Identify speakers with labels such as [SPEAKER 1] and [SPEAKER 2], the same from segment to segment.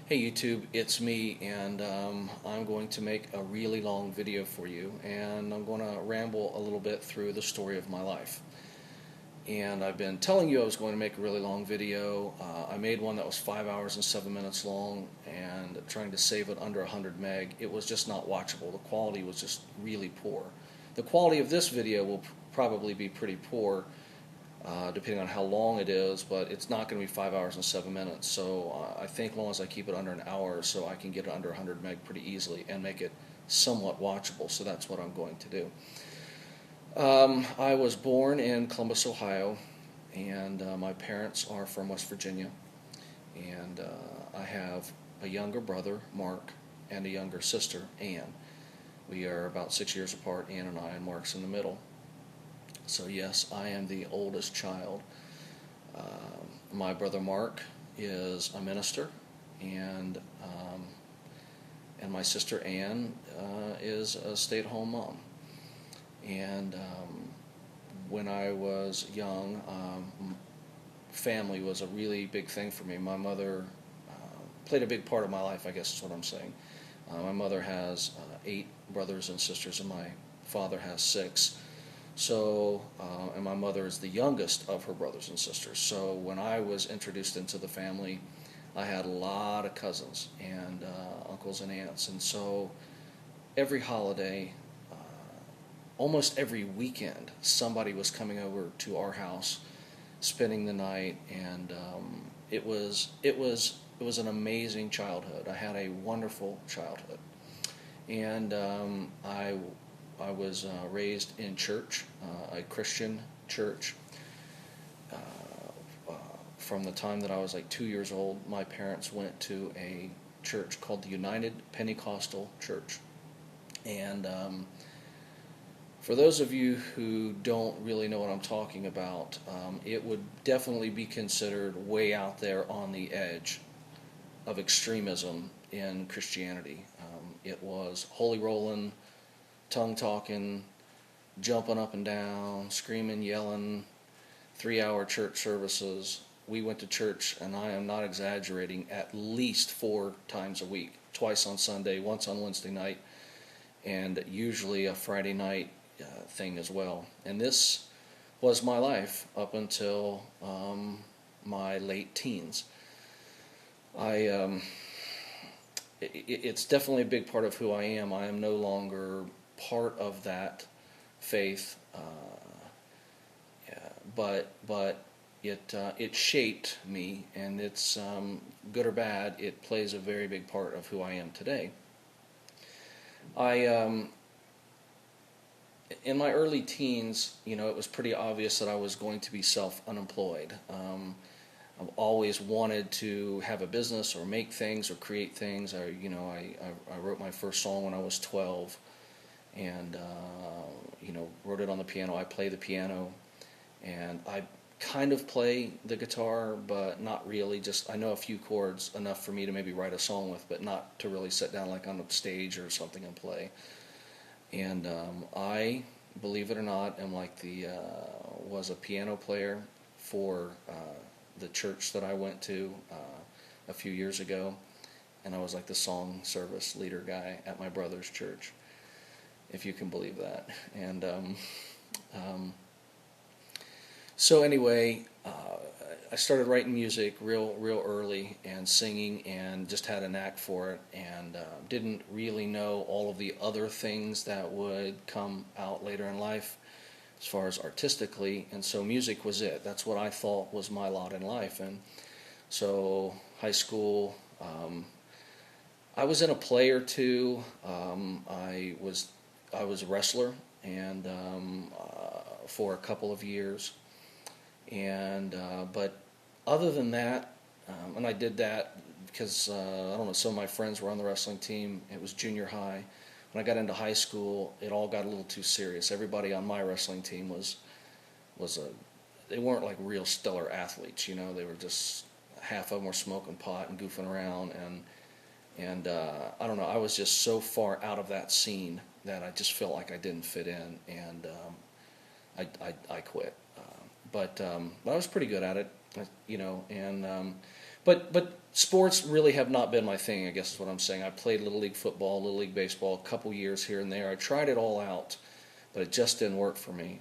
[SPEAKER 1] Hey YouTube, it's me, and I'm going to make a really long video for you, and I'm going to ramble a little bit through the story of my life. And I've been telling you I was going to make a really long video. I made one that was 5 hours and 7 minutes long, and trying to save it under 100 meg. It was just not watchable. The quality was just really poor. The quality of this video will probably be pretty poor, depending on how long it is, but it's not going to be 5 hours and 7 minutes. So I think as long as I keep it under an hour or so, I can get it under 100 meg pretty easily and make it somewhat watchable. So that's what I'm going to do. I was born in Columbus, Ohio, and my parents are from West Virginia. And I have a younger brother, Mark, and a younger sister, Ann. We are about 6 years apart, Ann and I, and Mark's in the middle. So yes, I am the oldest child. My brother Mark is a minister, and my sister Ann is a stay-at-home mom. And when I was young, family was a really big thing for me. My mother played a big part of my life, I guess is what I'm saying. My mother has 8 brothers and sisters, and my father has 6. So, and my mother is the youngest of her brothers and sisters. So when I was introduced into the family, I had a lot of cousins and uncles and aunts. And so every holiday, almost every weekend, somebody was coming over to our house, spending the night, and it was an amazing childhood. I had a wonderful childhood, and I was raised in church, a Christian church. From the time that I was like 2 years old, my parents went to a church called the United Pentecostal Church. And for those of you who don't really know what I'm talking about, it would definitely be considered way out there on the edge of extremism in Christianity. It was holy rolling, tongue talking, jumping up and down, screaming, yelling, 3-hour church services. We went to church, and I am not exaggerating, at least 4 times a week, twice on Sunday, once on Wednesday night, and usually a Friday night thing as well. And this was my life up until my late teens. It's definitely a big part of who I am. I am no longer part of that faith, but it shaped me, and it's good or bad. It plays a very big part of who I am today. I in my early teens, it was pretty obvious that I was going to be self-unemployed. I've always wanted to have a business or make things or create things. I wrote my first song when I was 12, and wrote it on the piano. I play the piano, and I kind of play the guitar, but not really. Just I know a few chords, enough for me to maybe write a song with, but not to really sit down like on a stage or something and play. And I, believe it or not, am like was a piano player for the church that I went to a few years ago, and I was like the song service leader guy at my brother's church, if you can believe that. And so anyway, I started writing music real early and singing, and just had a knack for it, and didn't really know all of the other things that would come out later in life as far as artistically. And so music was it. That's what I thought was my lot in life. And so high school, I was in a play or two. I was a wrestler, and for a couple of years. And but other than that, and I did that because I don't know, some of my friends were on the wrestling team. It was junior high. When I got into high school, it all got a little too serious. Everybody on my wrestling team was they weren't like real stellar athletes. They were just, half of them were smoking pot and goofing around, and I don't know. I was just so far out of that scene that I just felt like I didn't fit in, and I quit. But I was pretty good at it, and But sports really have not been my thing, I guess is what I'm saying. I played Little League football, Little League baseball, a couple years here and there. I tried it all out, but it just didn't work for me.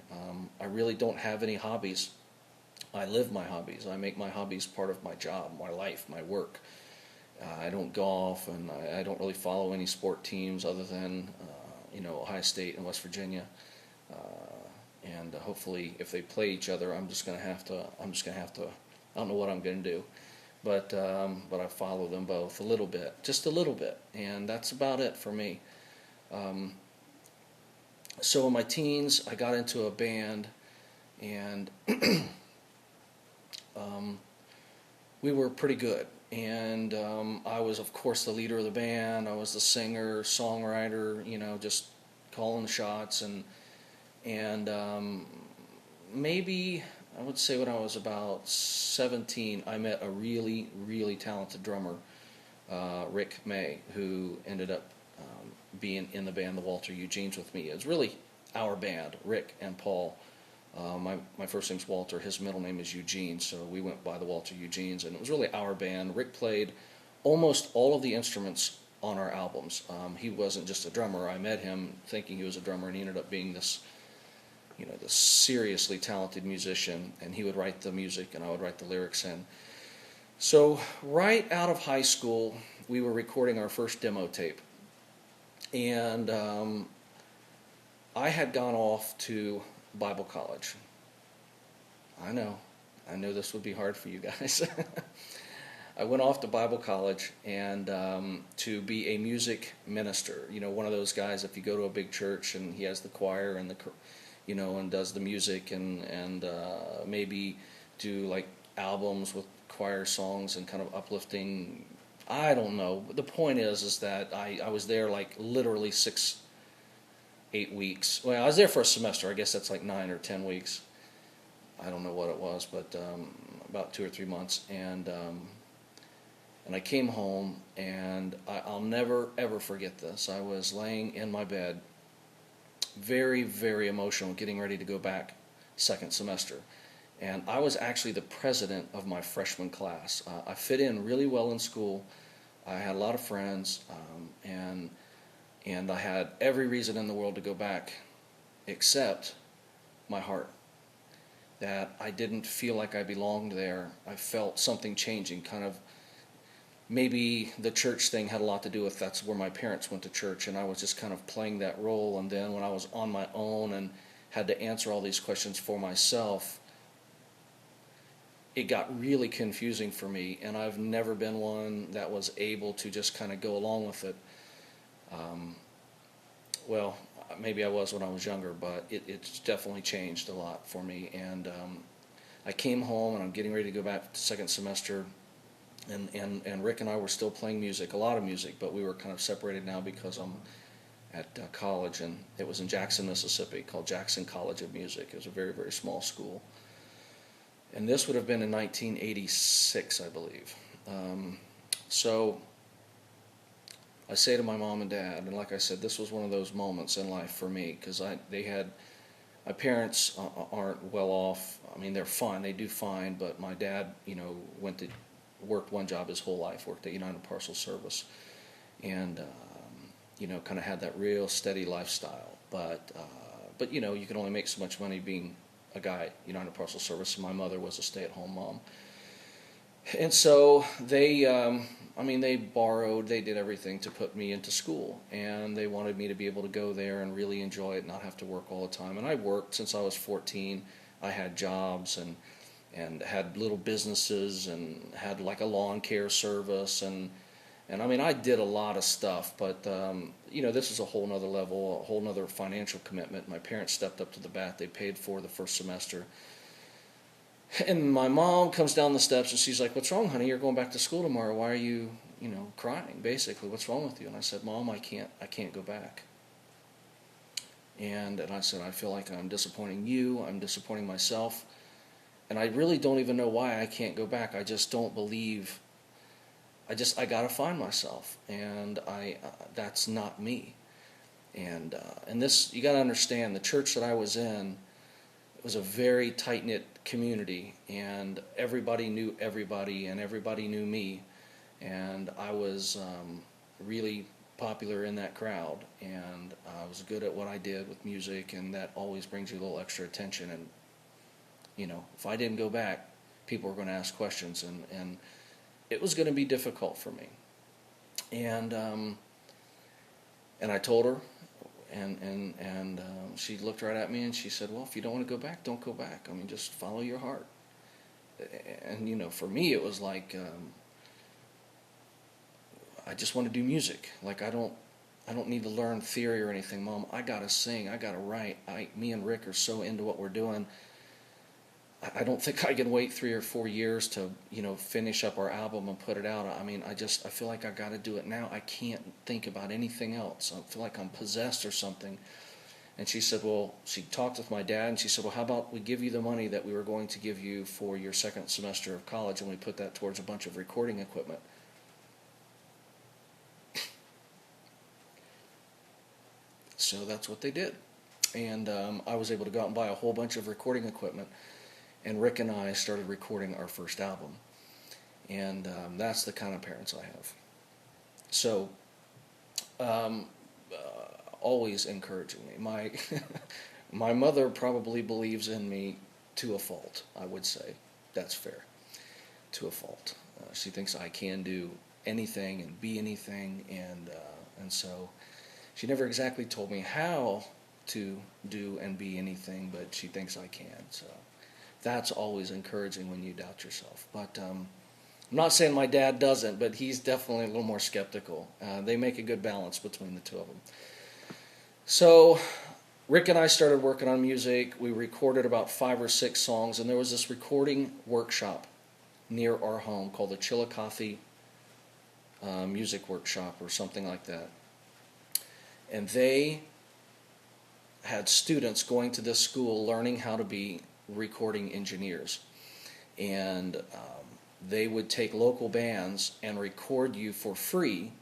[SPEAKER 1] I really don't have any hobbies. I live my hobbies. I make my hobbies part of my job, my life, my work. I don't golf, and I don't really follow any sport teams other than Ohio State and West Virginia. And hopefully, if they play each other, I'm just gonna have to. I don't know what I'm gonna do, but I follow them both a little bit, just a little bit, and that's about it for me. So in my teens, I got into a band, and we were pretty good. And I was, of course, the leader of the band. I was the singer, songwriter, just calling the shots. And maybe, I would say when I was about 17, I met a really, really talented drummer, Rick May, who ended up being in the band, the Walter Eugenes, with me. It was really our band, Rick and Paul. My first name's Walter. His middle name is Eugene, so we went by the Walter Eugenes, and it was really our band. Rick played almost all of the instruments on our albums. He wasn't just a drummer. I met him thinking he was a drummer, and he ended up being this seriously talented musician, and he would write the music, and I would write the lyrics in. So right out of high school, we were recording our first demo tape, and I had gone off to Bible college. I know this would be hard for you guys. I went off to Bible college and to be a music minister. One of those guys, if you go to a big church and he has the choir and and does the music and maybe do like albums with choir songs and kind of uplifting. I don't know. But the point is that I was there like literally 8 weeks. Well, I was there for a semester. I guess that's like 9 or 10 weeks. I don't know what it was, but about 2 or 3 months. And I came home, and I'll never ever forget this. I was laying in my bed, very, very emotional, getting ready to go back second semester. And I was actually the president of my freshman class. I fit in really well in school. I had a lot of friends, and I had every reason in the world to go back, except my heart. That I didn't feel like I belonged there. I felt something changing, kind of. Maybe the church thing had a lot to do with that's where my parents went to church, and I was just kind of playing that role. And then when I was on my own and had to answer all these questions for myself, it got really confusing for me, and I've never been one that was able to just kind of go along with it. Well, maybe I was when I was younger, but it's definitely changed a lot for me. And I came home, and I'm getting ready to go back to second semester, and Rick and I were still playing music, a lot of music, but we were kind of separated now because I'm at college, and it was in Jackson, Mississippi, called Jackson College of Music. It was a very, very small school. And this would have been in 1986, I believe. So I say to my mom and dad, and like I said, this was one of those moments in life for me, because my parents aren't well off. I mean, they're fine, they do fine, but my dad, worked one job his whole life, worked at United Parcel Service, and kind of had that real steady lifestyle. But you can only make so much money being a guy at United Parcel Service, and my mother was a stay-at-home mom. And so they borrowed, they did everything to put me into school, and they wanted me to be able to go there and really enjoy it, not have to work all the time. And I worked since I was 14. I had jobs and had little businesses and had like a lawn care service, and I mean, I did a lot of stuff, but this is a whole nother level, a whole nother financial commitment. My parents stepped up to the bat. They paid for the first semester. And my mom comes down the steps and she's like, "What's wrong, honey? You're going back to school tomorrow. Why are you, crying, basically? What's wrong with you?" And I said, "Mom, I can't go back." And I said, "I feel like I'm disappointing you. I'm disappointing myself. And I really don't even know why I can't go back. I just don't believe. I got to find myself. And that's not me." And this, you got to understand, the church that I was in, it was a very tight-knit community, and everybody knew everybody, and everybody knew me, and I was really popular in that crowd, and I was good at what I did with music, and that always brings you a little extra attention. And if I didn't go back, people were going to ask questions, and it was going to be difficult for me. And I told her, and she looked right at me and she said, "Well, if you don't want to go back, don't go back. I mean, just follow your heart." And for me, it was like, I just want to do music. Like, I don't need to learn theory or anything, Mom. I gotta sing. I gotta write. Me and Rick are so into what we're doing. I don't think I can wait 3 or 4 years to finish up our album and put it out. I mean, I feel like I got to do it now. I can't think about anything else. I feel like I'm possessed or something. And she said, well, she talked with my dad, and she said, well, how about we give you the money that we were going to give you for your second semester of college, and we put that towards a bunch of recording equipment. So that's what they did. And I was able to go out and buy a whole bunch of recording equipment. And Rick and I started recording our first album. And that's the kind of parents I have. So, always encouraging me. My mother probably believes in me to a fault, I would say. That's fair. To a fault. She thinks I can do anything and be anything. And so she never exactly told me how to do and be anything, but she thinks I can. So that's always encouraging when you doubt yourself. But I'm not saying my dad doesn't, but he's definitely a little more skeptical. They make a good balance between the two of them. So Rick and I started working on music. We recorded about 5 or 6 songs, and there was this recording workshop near our home called the Chillicothe Music Workshop or something like that. And they had students going to this school learning how to be recording engineers, and they would take local bands and record you for free.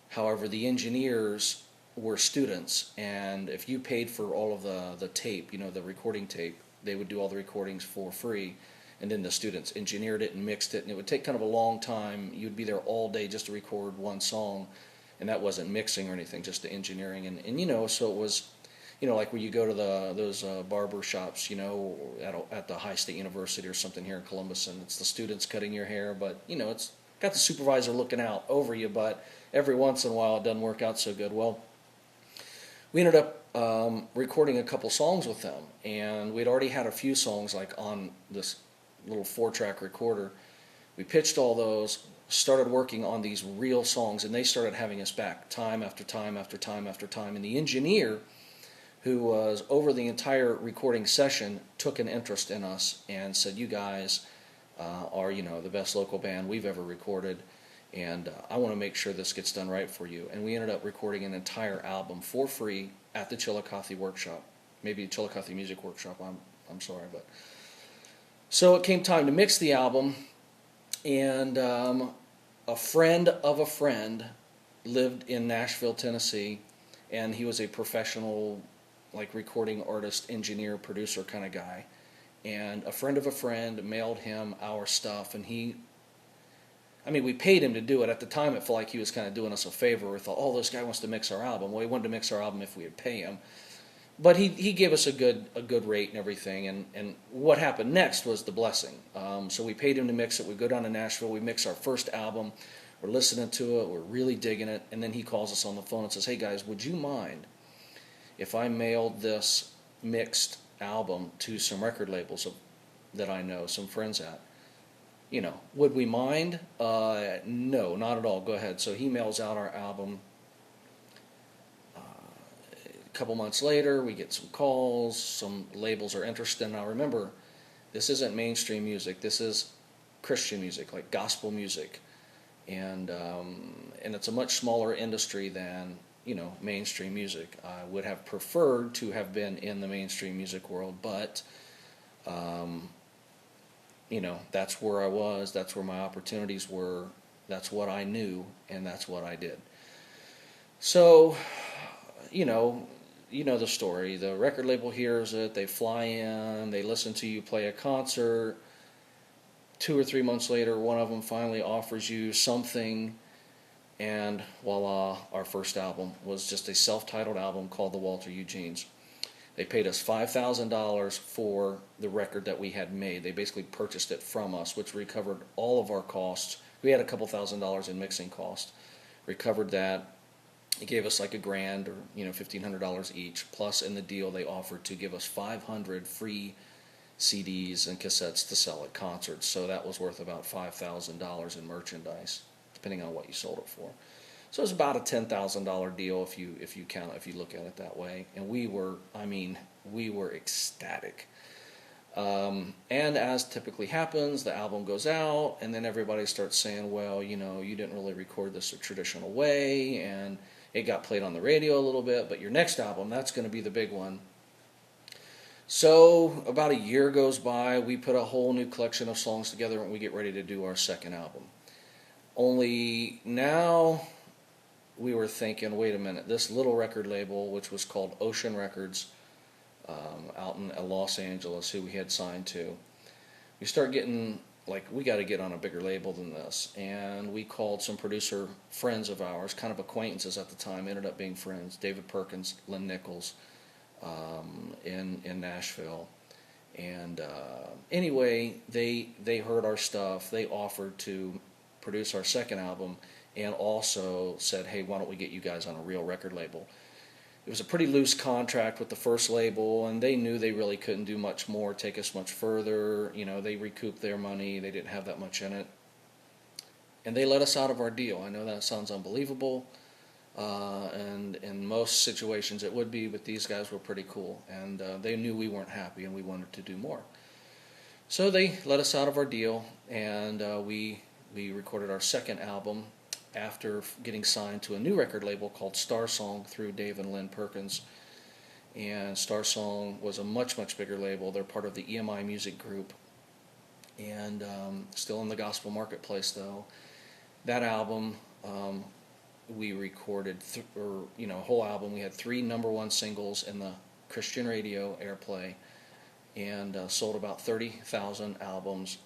[SPEAKER 1] However, the engineers were students, and if you paid for all of the tape, the recording tape, they would do all the recordings for free, and then the students engineered it and mixed it, and it would take kind of a long time. You'd be there all day just to record one song, and that wasn't mixing or anything, just the engineering, and so it was like when you go to those barber shops, at the High State University or something here in Columbus, and it's the students cutting your hair, but, it's got the supervisor looking out over you, but every once in a while it doesn't work out so good. Well, we ended up recording a couple songs with them, and we'd already had a few songs, like, on this little 4-track recorder. We pitched all those, started working on these real songs, and they started having us back time after time after time after time, and the engineer who was over the entire recording session took an interest in us and said, you guys are the best local band we've ever recorded, and I want to make sure this gets done right for you. And we ended up recording an entire album for free at the Chillicothe Workshop, maybe Chillicothe Music Workshop, I'm sorry. But so it came time to mix the album, and a friend of a friend lived in Nashville, Tennessee, and he was a professional, like, recording artist, engineer, producer kind of guy. And a friend of a friend mailed him our stuff, and we paid him to do it. At the time, it felt like he was kind of doing us a favor. We thought, this guy wants to mix our album. Well, he wanted to mix our album if we would pay him. But he gave us a good rate and everything. And what happened next was the blessing. So we paid him to mix it. We go down to Nashville. We mix our first album. We're listening to it. We're really digging it. And then he calls us on the phone and says, hey, guys, would you mind if I mailed this mixed album to some record labels that I know, some friends at? Would we mind? No, not at all. Go ahead. So he mails out our album. A couple months later, we get some calls. Some labels are interested. Now remember, this isn't mainstream music. This is Christian music, like gospel music. And it's a much smaller industry than mainstream music. I would have preferred to have been in the mainstream music world, but that's where I was, that's where my opportunities were, that's what I knew, and that's what I did. So, you know the story. The record label hears it, they fly in, they listen to you play a concert. 2 or 3 months later, one of them finally offers you something, and voila, our first album was just a self-titled album called The Walter Eugenes. They paid us $5,000 for the record that we had made. They basically purchased it from us, which recovered all of our costs. We had a couple $1,000s in mixing cost. Recovered that. It gave us like $1,000 or $1,500 each. Plus, in the deal, they offered to give us 500 free CDs and cassettes to sell at concerts. So that was worth about $5,000 in merchandise, depending on what you sold it for. So it was about a $10,000 deal if you look at it that way. And we were ecstatic. And as typically happens, the album goes out, and then everybody starts saying, well, you didn't really record this a traditional way, and it got played on the radio a little bit, but your next album, that's going to be the big one. So about a year goes by, we put a whole new collection of songs together, and we get ready to do our second album. Only now we were thinking, wait a minute, this little record label, which was called Ocean Records, out in Los Angeles, who we had signed to, we start getting like, we got to get on a bigger label than this. And we called some producer friends of ours, kind of acquaintances at the time, ended up being friends, David Perkins, Lynn Nichols, in Nashville. And anyway, they heard our stuff. They offered to produce our second album, and also said, hey, why don't we get you guys on a real record label? It was a pretty loose contract with the first label, and they knew they really couldn't do much more, take us much further. They recouped their money. They didn't have that much in it. And they let us out of our deal. I know that sounds unbelievable, and in most situations it would be, but these guys were pretty cool, and they knew we weren't happy and we wanted to do more. So they let us out of our deal, and we recorded our second album after getting signed to a new record label called Star Song through Dave and Lynn Perkins. And Star Song was a much, much bigger label. They're part of the EMI Music Group, and still in the gospel marketplace, though. That album, we recorded, whole album. We had 3 #1 singles in the Christian radio airplay, and sold about 30,000 albums.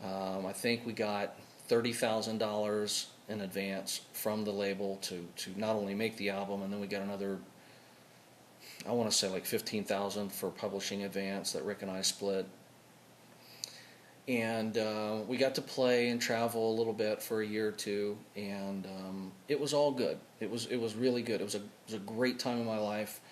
[SPEAKER 1] I think we got $30,000 in advance from the label to not only make the album, and then we got another, I want to say like $15,000 for publishing advance that Rick and I split. And we got to play and travel a little bit for a year or two, and it was all good. It was really good. It was a great time in my life.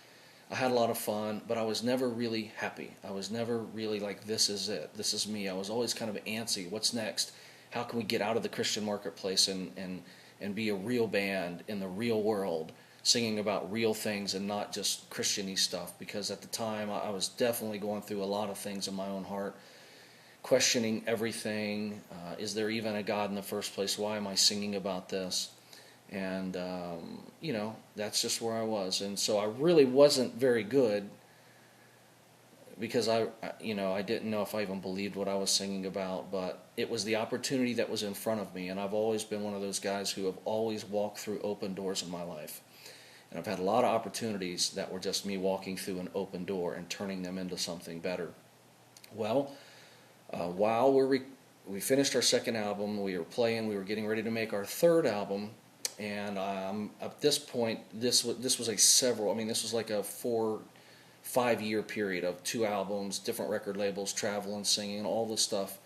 [SPEAKER 1] I had a lot of fun, but I was never really happy. I was never really like, this is it, this is me. I was always kind of antsy. What's next? How can we get out of the Christian marketplace and be a real band in the real world, singing about real things and not just Christian-y stuff? Because at the time I was definitely going through a lot of things in my own heart, questioning everything. Is there even a God in the first place? Why am I singing about this? And that's just where I was. And so I really wasn't very good, because I didn't know if I even believed what I was singing about, but it was the opportunity that was in front of me, and I've always been one of those guys who have always walked through open doors in my life. And I've had a lot of opportunities that were just me walking through an open door and turning them into something better. Well, while we finished our second album, we were playing, we were getting ready to make our third album, and at this point, this was like a 4-5 year period of 2 albums, different record labels, traveling, singing, all this stuff.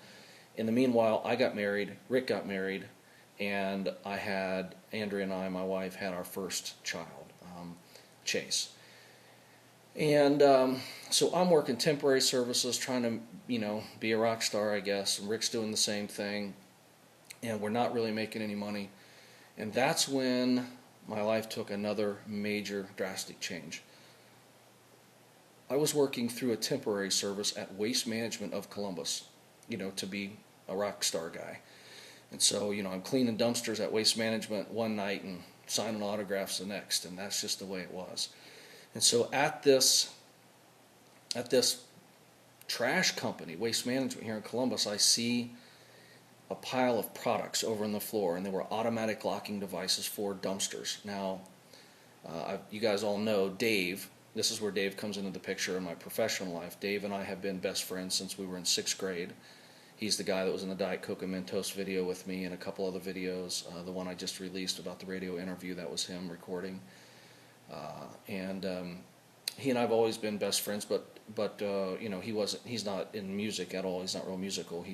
[SPEAKER 1] In the meanwhile, I got married, Rick got married, and Andrea and I, my wife, had our first child, Chase. And so I'm working temporary services, trying to, be a rock star, I guess. And Rick's doing the same thing, and we're not really making any money. And that's when my life took another major, drastic change. I was working through a temporary service at Waste Management of Columbus, to be a rock star guy. And so, I'm cleaning dumpsters at Waste Management one night and signing autographs the next, and that's just the way it was. And so at this trash company, Waste Management here in Columbus, I see a pile of products over on the floor, and they were automatic locking devices for dumpsters. Now, you guys all know Dave this is where Dave comes into the picture in my professional life. Dave and I have been best friends since we were in 6th grade. He's the guy that was in the Diet Coke and Mentos video with me and a couple other videos. The one I just released about the radio interview, that was him recording. And he and I have always been best friends, but you know, he's not in music at all. He's not real musical.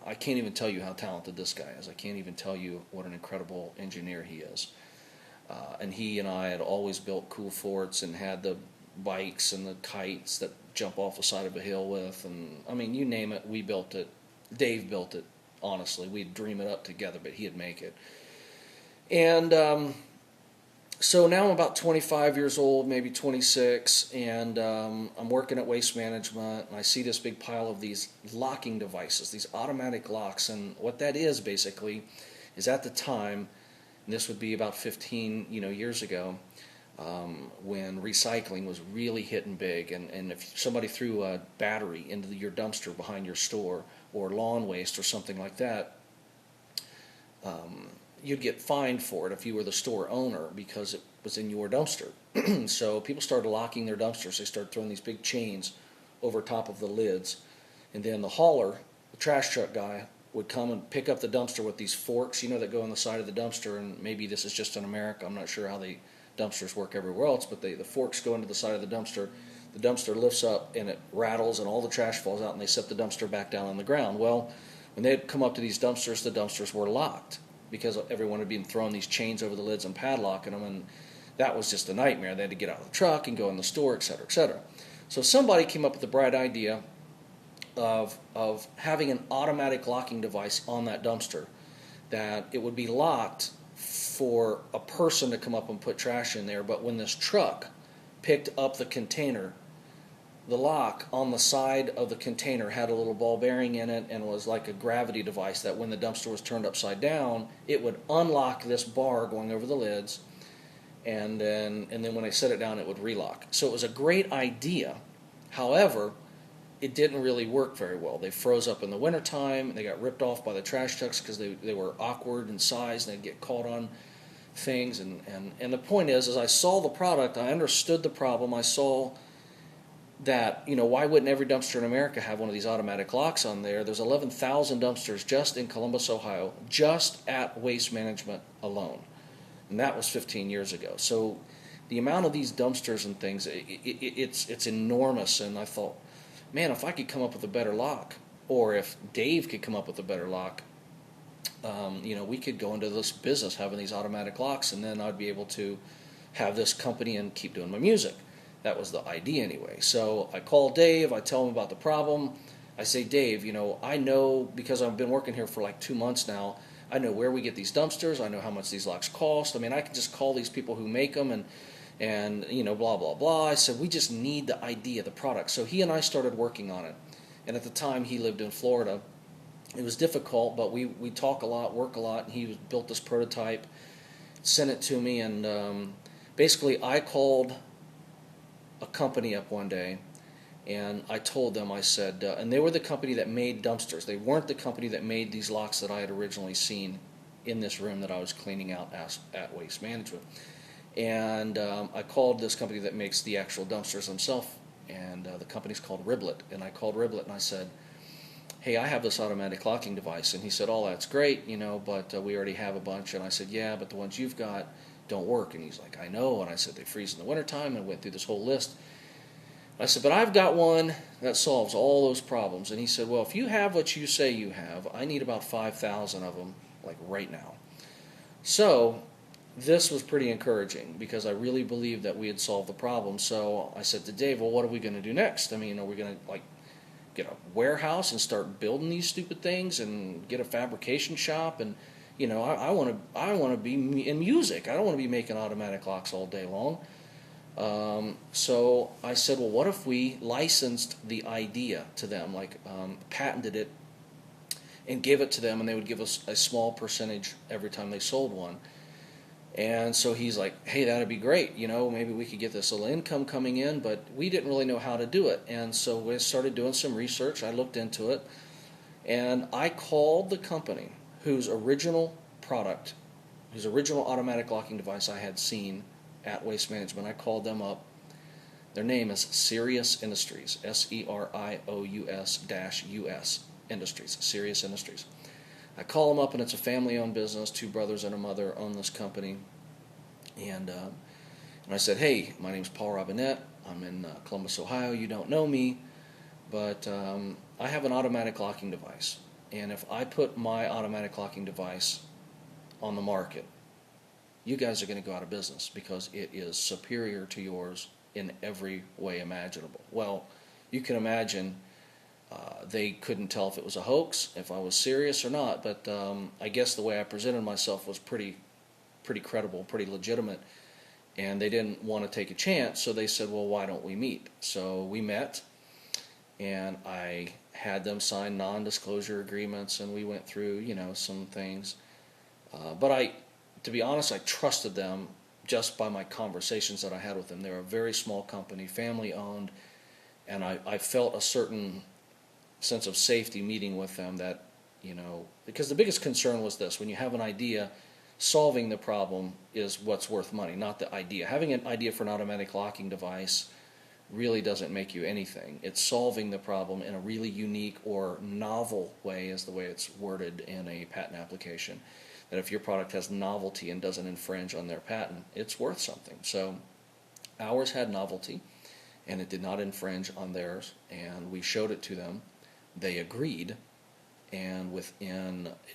[SPEAKER 1] I can't even tell you how talented this guy is. I can't even tell you what an incredible engineer he is. And he and I had always built cool forts and had the bikes and the kites that jump off the side of a hill with, and I mean, you name it, we built it. Dave built it, honestly. We'd dream it up together, but he'd make it. And so now I'm about 25 years old, maybe 26, and I'm working at Waste Management, and I see this big pile of these locking devices, these automatic locks, and what that is basically is, at the time, and this would be about 15 years ago, when recycling was really hitting big, and if somebody threw a battery into your dumpster behind your store, or lawn waste or something like that, you'd get fined for it if you were the store owner, because it was in your dumpster. So people started locking their dumpsters. They started throwing these big chains over top of the lids, and then the hauler, the trash truck guy, would come and pick up the dumpster with these forks, that go on the side of the dumpster. And maybe this is just in America. I'm not sure how the dumpsters work everywhere else, but the forks go into the side of the dumpster. The dumpster lifts up and it rattles, and all the trash falls out, and they set the dumpster back down on the ground. Well, when they'd come up to these dumpsters, the dumpsters were locked because everyone had been throwing these chains over the lids and padlocking them, and that was just a nightmare. They had to get out of the truck and go in the store, etc., etc. So somebody came up with the bright idea of having an automatic locking device on that dumpster, that it would be locked for a person to come up and put trash in there, but when this truck picked up the container, the lock on the side of the container had a little ball bearing in it and was like a gravity device, that when the dumpster was turned upside down, it would unlock this bar going over the lids, and then when they set it down, it would relock. So it was a great idea. However, it didn't really work very well. They froze up in the wintertime. They got ripped off by the trash trucks because they were awkward in size, and they'd get caught on things. And the point is, as I saw the product, I understood the problem. I saw that, why wouldn't every dumpster in America have one of these automatic locks on there? There's 11,000 dumpsters just in Columbus, Ohio, just at Waste Management alone. And that was 15 years ago. So the amount of these dumpsters and things, it's enormous. And I thought, man, if I could come up with a better lock, or if Dave could come up with a better lock, we could go into this business having these automatic locks, and then I'd be able to have this company and keep doing my music. That was the idea anyway. So I call Dave, I tell him about the problem. I say, Dave, I know, because I've been working here for like 2 months now, I know where we get these dumpsters, I know how much these locks cost. I mean, I can just call these people who make them, and blah, blah, blah. I said, we just need the idea, the product. So he and I started working on it. And at the time, he lived in Florida. It was difficult, but we talk a lot, work a lot, and he built this prototype, sent it to me, and basically I called a company up one day, and I told them, I said, and they were the company that made dumpsters. They weren't the company that made these locks that I had originally seen in this room that I was cleaning out at Waste Management. And I called this company that makes the actual dumpsters themselves, and the company's called Riblet. And I called Riblet and I said, hey, I have this automatic locking device. And he said, oh, that's great, but we already have a bunch. And I said, yeah, but the ones you've got don't work. And he's like, I know. And I said, they freeze in the wintertime. And I went through this whole list. I said, but I've got one that solves all those problems. And he said, well, if you have what you say you have, I need about 5,000 of them, like right now. So this was pretty encouraging, because I really believed that we had solved the problem. So I said to Dave, well, what are we going to do next? I mean, are we going to get a warehouse and start building these stupid things and get a fabrication shop? And I want to be in music. I don't want to be making automatic locks all day long. So I said, well, what if we licensed the idea to them, patented it and gave it to them, and they would give us a small percentage every time they sold one. And so he's like, hey, that'd be great. Maybe we could get this little income coming in, but we didn't really know how to do it. And so we started doing some research. I looked into it, and I called the company whose original product, whose original automatic locking device I had seen at Waste Management. I called them up. Their name is Sirius Industries, SERIOUS-US Industries, Sirius Industries. I call them up, and it's a family-owned business. Two brothers and a mother own this company. And I said, hey, my name's Paul Robinett. I'm in Columbus, Ohio. You don't know me, but I have an automatic locking device. And if I put my automatic locking device on the market, you guys are going to go out of business because it is superior to yours in every way imaginable. Well, you can imagine they couldn't tell if it was a hoax, if I was serious or not, but I guess the way I presented myself was pretty credible, pretty legitimate, and they didn't want to take a chance, so they said, well, why don't we meet? So we met, and I had them sign non-disclosure agreements, and we went through, some things. But to be honest, I trusted them just by my conversations that I had with them. They're a very small company, family-owned, and I felt a certain sense of safety meeting with them that, because the biggest concern was this: when you have an idea, solving the problem is what's worth money, not the idea. Having an idea for an automatic locking device really doesn't make you anything. It's solving the problem in a really unique or novel way, is the way it's worded in a patent application. That if your product has novelty and doesn't infringe on their patent, it's worth something. So ours had novelty, and it did not infringe on theirs, and we showed it to them. They agreed, and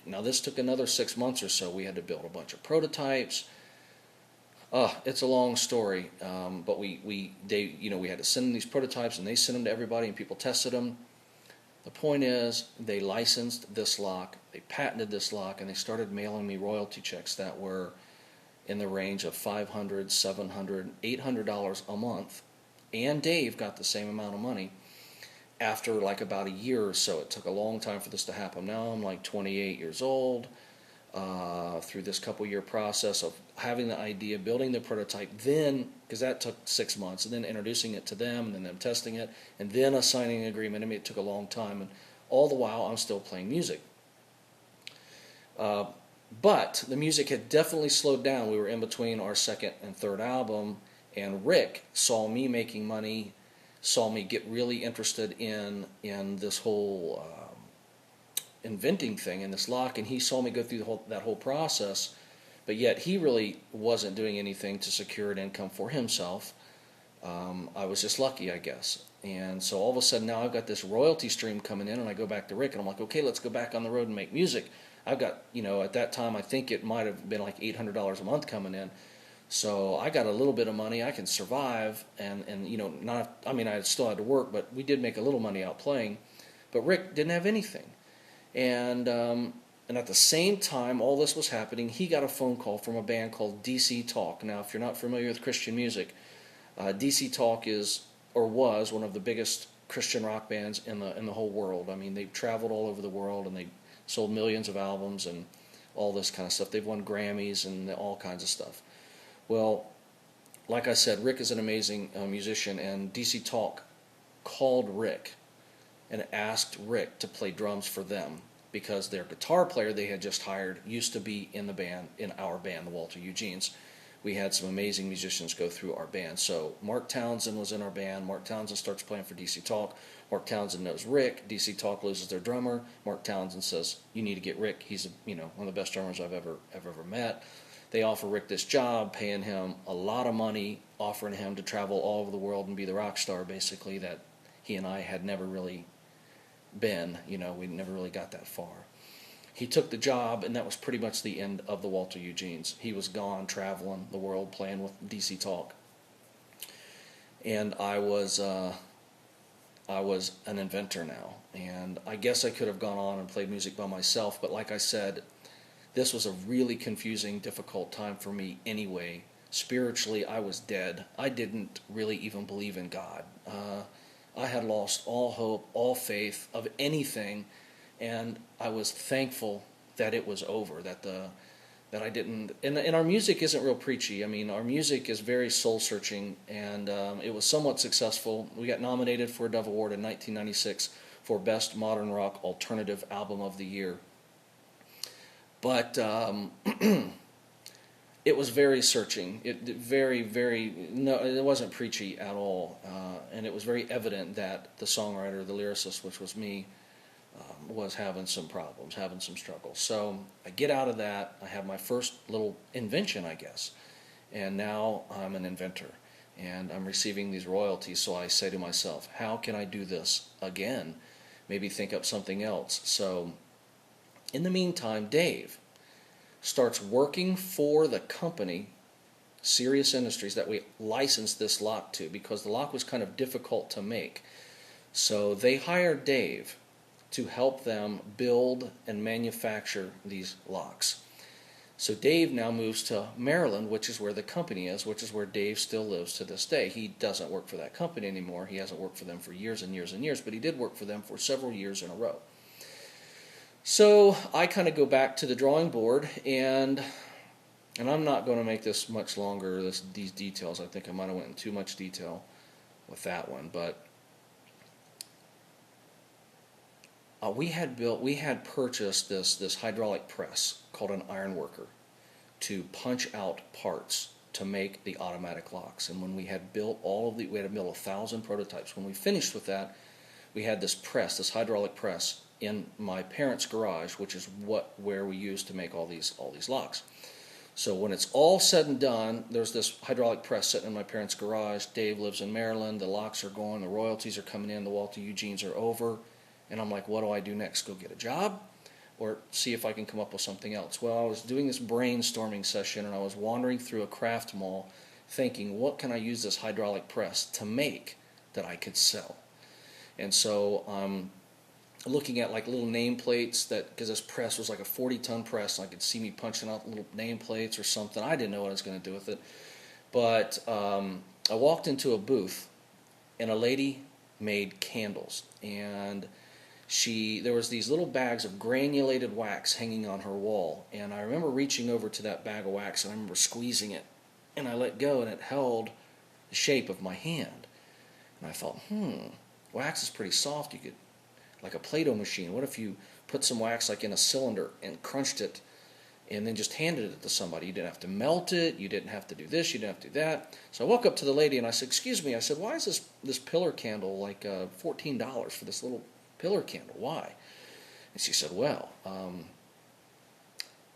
[SPEAKER 1] now this took another 6 months or so. We had to build a bunch of prototypes. It's a long story, but we had to send them these prototypes, and they sent them to everybody, and people tested them. The point is, they licensed this lock, they patented this lock, and they started mailing me royalty checks that were in the range of $500, $700, $800 a month. And Dave got the same amount of money after like about a year or so. It took a long time for this to happen. Now I'm like 28 years old. Through this couple-year process of having the idea, building the prototype, then, because that took 6 months, and then introducing it to them, and then them testing it, and then a signing agreement. I mean, it took a long time, and all the while I'm still playing music. But the music had definitely slowed down. We were in between our second and third album, and Rick saw me making money, saw me get really interested in this whole inventing thing in this lock, and he saw me go through that whole process, but yet he really wasn't doing anything to secure an income for himself. I was just lucky, I guess. And so all of a sudden now I've got this royalty stream coming in, and I go back to Rick, and I'm like, okay, let's go back on the road and make music. I've got, at that time I think it might have been like $800 a month coming in. So I got a little bit of money, I can survive, and I still had to work, but we did make a little money out playing. But Rick didn't have anything. And at the same time all this was happening, he got a phone call from a band called DC Talk. Now, if you're not familiar with Christian music, DC Talk is, or was, one of the biggest Christian rock bands in the whole world. I mean, they've traveled all over the world, and they sold millions of albums and all this kind of stuff. They've won Grammys and all kinds of stuff. Well, like I said, Rick is an amazing musician, and DC Talk called Rick and asked Rick to play drums for them because their guitar player they had just hired used to be in our band, the Walter Eugenes. We had some amazing musicians go through our band. So Mark Townsend was in our band. Mark Townsend starts playing for DC Talk. Mark Townsend knows Rick. DC Talk loses their drummer. Mark Townsend says, you need to get Rick. He's one of the best drummers I've ever met. They offer Rick this job, paying him a lot of money, offering him to travel all over the world and be the rock star, basically, that he and I had never really been. We never really got that far. He took the job, and that was pretty much the end of the Walter Eugenes. He was gone, traveling the world, playing with DC Talk. And I was an inventor now. And I guess I could have gone on and played music by myself, but like I said, this was a really confusing, difficult time for me anyway. Spiritually, I was dead. I didn't really even believe in God. I had lost all hope, all faith of anything, and I was thankful that it was over, that I didn't. And our music isn't real preachy. I mean, our music is very soul-searching, and it was somewhat successful. We got nominated for a Dove Award in 1996 for Best Modern Rock Alternative Album of the Year. But It was very searching. No, it wasn't preachy at all. And it was very evident that the songwriter, the lyricist, which was me, was having some problems, having some struggles. So I get out of that. I have my first little invention, I guess. And now I'm an inventor. And I'm receiving these royalties. So I say to myself, how can I do this again? Maybe think up something else. So in the meantime, Dave starts working for the company, Serious Industries, that we licensed this lock to, because the lock was kind of difficult to make. So they hired Dave to help them build and manufacture these locks. So Dave now moves to Maryland, which is where the company is, which is where Dave still lives to this day. He doesn't work for that company anymore. He hasn't worked for them for years and years and years, but he did work for them for several years in a row. So I kind of go back to the drawing board, and I'm not going to make this much longer, these details. I think I might have went into too much detail with that one, but we had purchased this hydraulic press called an iron worker to punch out parts to make the automatic locks. And when we had built we had built 1,000 prototypes. When we finished with that, we had this press, this hydraulic press, in my parents' garage, which is where we used to make all these locks. So when it's all said and done, there's this hydraulic press sitting in my parents' garage. Dave lives in Maryland. The locks are going. The royalties are coming in. The Walter Eugenes are over. And I'm like, what do I do next? Go get a job? Or see if I can come up with something else? Well, I was doing this brainstorming session, and I was wandering through a craft mall thinking, what can I use this hydraulic press to make that I could sell? And so looking at like little nameplates, because this press was like a 40-ton press, and I could see me punching out little nameplates or something. I didn't know what I was going to do with it. But I walked into a booth, and a lady made candles, and there was these little bags of granulated wax hanging on her wall, and I remember reaching over to that bag of wax, and I remember squeezing it, and I let go, and it held the shape of my hand. And I thought, wax is pretty soft. You could, like a Play-Doh machine, what if you put some wax like in a cylinder and crunched it and then just handed it to somebody? You didn't have to melt it, you didn't have to do this, you didn't have to do that. So I walked up to the lady and I said, excuse me, I said, why is this pillar candle like $14 for this little pillar candle? Why? And she said, well,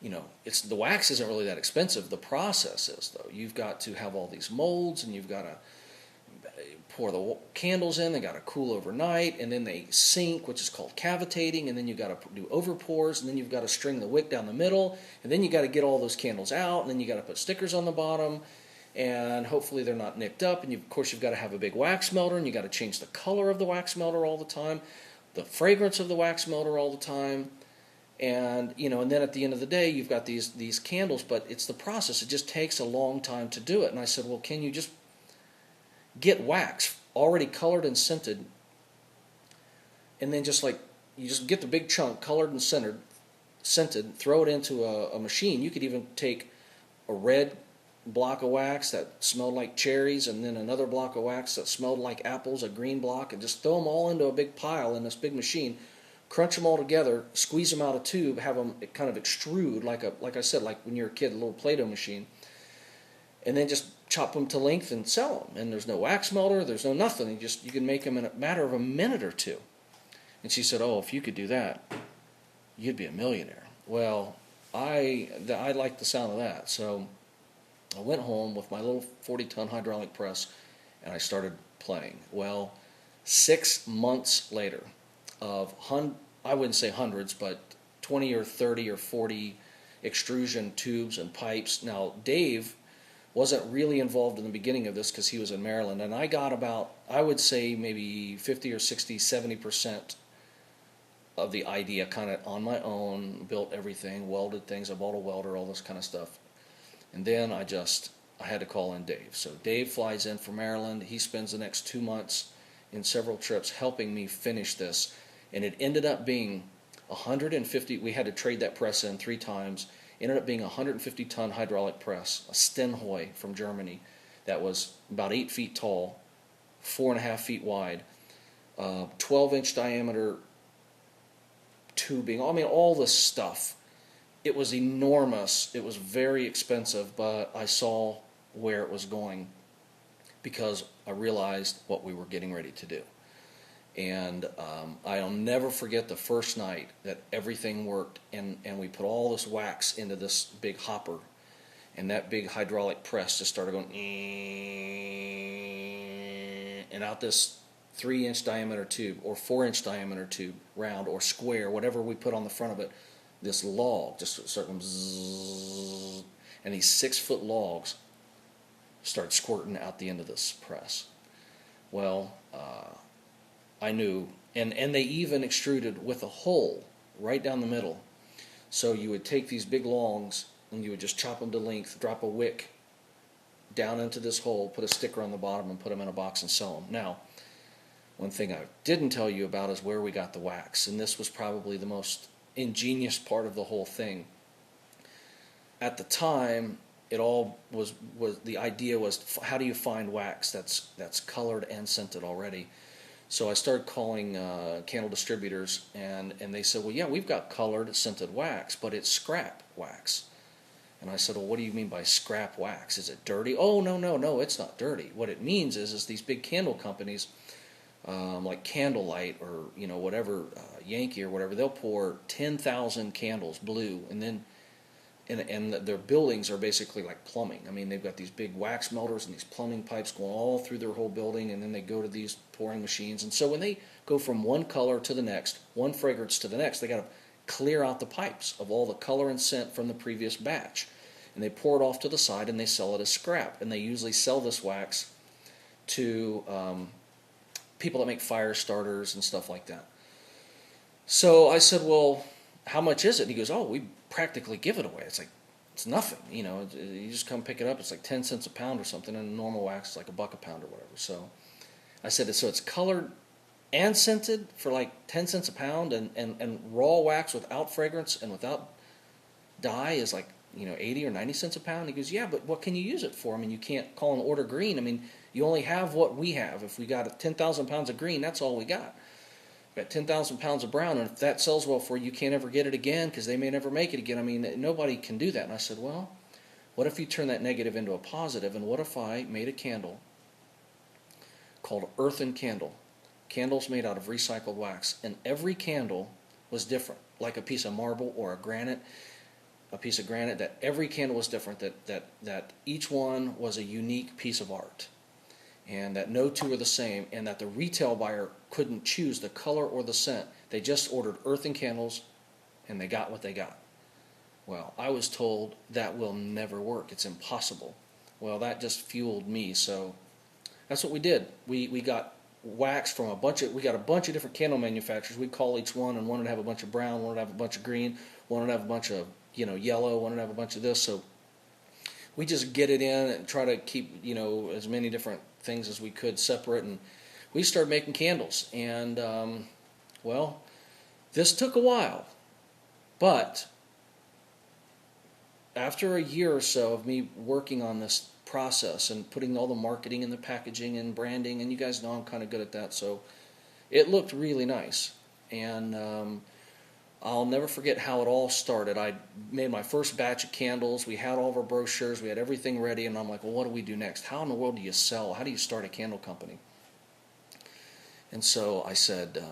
[SPEAKER 1] the wax isn't really that expensive. The process is, though. You've got to have all these molds, and you've got to pour the candles in. They got to cool overnight, and then they sink, which is called cavitating, and then you've got to do overpours, and then you've got to string the wick down the middle, and then you got to get all those candles out, and then you got to put stickers on the bottom, and hopefully they're not nicked up, and of course you've got to have a big wax melter, and you got to change the color of the wax melter all the time, the fragrance of the wax melter all the time, and and then at the end of the day you've got these candles, but it's the process. It just takes a long time to do it. And I said, well, can you just get wax already colored and scented, and then you just get the big chunk colored and scented, throw it into a machine. You could even take a red block of wax that smelled like cherries, and then another block of wax that smelled like apples, a green block, and just throw them all into a big pile in this big machine, crunch them all together, squeeze them out of a tube, have them kind of extrude like I said, like when you're a kid, a little Play-Doh machine, and then just chop them to length and sell them. And there's no wax melter, there's no nothing. You can make them in a matter of a minute or two. And she said, oh, if you could do that, you'd be a millionaire. Well, I like the sound of that. So I went home with my little 40-ton hydraulic press, and I started playing. Well, 6 months later of, I wouldn't say hundreds, but 20 or 30 or 40 extrusion tubes and pipes. Now, Dave wasn't really involved in the beginning of this because he was in Maryland, and I got about, I would say maybe 50 or 60, 70% of the idea kind of on my own, built everything, welded things, I bought a welder, all this kind of stuff. And then I had to call in Dave. So Dave flies in from Maryland. He spends the next 2 months in several trips helping me finish this. And it ended up being 150, we had to trade that press in 3 times. It ended up being a 150-ton hydraulic press, a Stenhoy from Germany, that was about 8 feet tall, 4.5 feet wide, 12-inch diameter tubing, I mean, all this stuff. it was enormous. It was very expensive, but I saw where it was going because I realized what we were getting ready to do. And I'll never forget the first night that everything worked, and we put all this wax into this big hopper, and that big hydraulic press just started going, and out this 3-inch diameter tube or 4-inch diameter tube, round or square, whatever we put on the front of it, this log just started going zzz, and these 6-foot logs started squirting out the end of this press. Well, I knew, and they even extruded with a hole right down the middle. So you would take these big longs and you would just chop them to length, drop a wick down into this hole, put a sticker on the bottom, and put them in a box and sell them. Now, one thing I didn't tell you about is where we got the wax, and this was probably the most ingenious part of the whole thing. At the time, it all was the idea was, how do you find wax that's colored and scented already? So I started calling candle distributors, and they said, well, yeah, we've got colored scented wax, but it's scrap wax. And I said, well, what do you mean by scrap wax? Is it dirty? Oh, no, it's not dirty. What it means is these big candle companies, like Candlelight or whatever, Yankee or whatever, they'll pour 10,000 candles blue, and then and their buildings are basically like plumbing. I mean, they've got these big wax melters and these plumbing pipes going all through their whole building, and then they go to these pouring machines. And so when they go from one color to the next, one fragrance to the next, they got to clear out the pipes of all the color and scent from the previous batch. And they pour it off to the side, and they sell it as scrap. And they usually sell this wax to people that make fire starters and stuff like that. So I said, well, how much is it? And he goes, oh, we practically give it away. It's like, it's nothing. You just come pick it up. It's like 10 cents a pound or something, and normal wax is like $1 a pound or whatever. So I said, so it's colored and scented for like 10 cents a pound, and raw wax without fragrance and without dye is like 80 or 90 cents a pound. He goes, yeah, but what can you use it for? I mean, you can't call an order green. I mean, you only have what we have. If we got 10,000 pounds of green, that's all we got. We've got 10,000 pounds of brown, and if that sells well for you, you can't ever get it again because they may never make it again. I mean, nobody can do that. And I said, well, what if you turn that negative into a positive, and what if I made a candle called Earthen Candle? Candles made out of recycled wax, and every candle was different, like a piece of marble or a piece of granite, that every candle was different, that each one was a unique piece of art, and that no two are the same, and that the retail buyer couldn't choose the color or the scent. They just ordered earthen candles, and they got what they got. Well, I was told that will never work. It's impossible. Well, that just fueled me, so that's what we did. We got wax from we got a bunch of different candle manufacturers. We'd call each one, and one would have a bunch of brown, one would have a bunch of green, one would have a bunch of yellow, one would have a bunch of this. So we just get it in and try to keep as many different things as we could separate, and we started making candles. And well, this took a while, but after a year or so of me working on this process and putting all the marketing and the packaging and branding, and you guys know I'm kind of good at that, so it looked really nice. And I'll never forget how it all started. I made my first batch of candles. We had all of our brochures. We had everything ready, and I'm like, well, what do we do next? How in the world do you sell? How do you start a candle company? And so I said,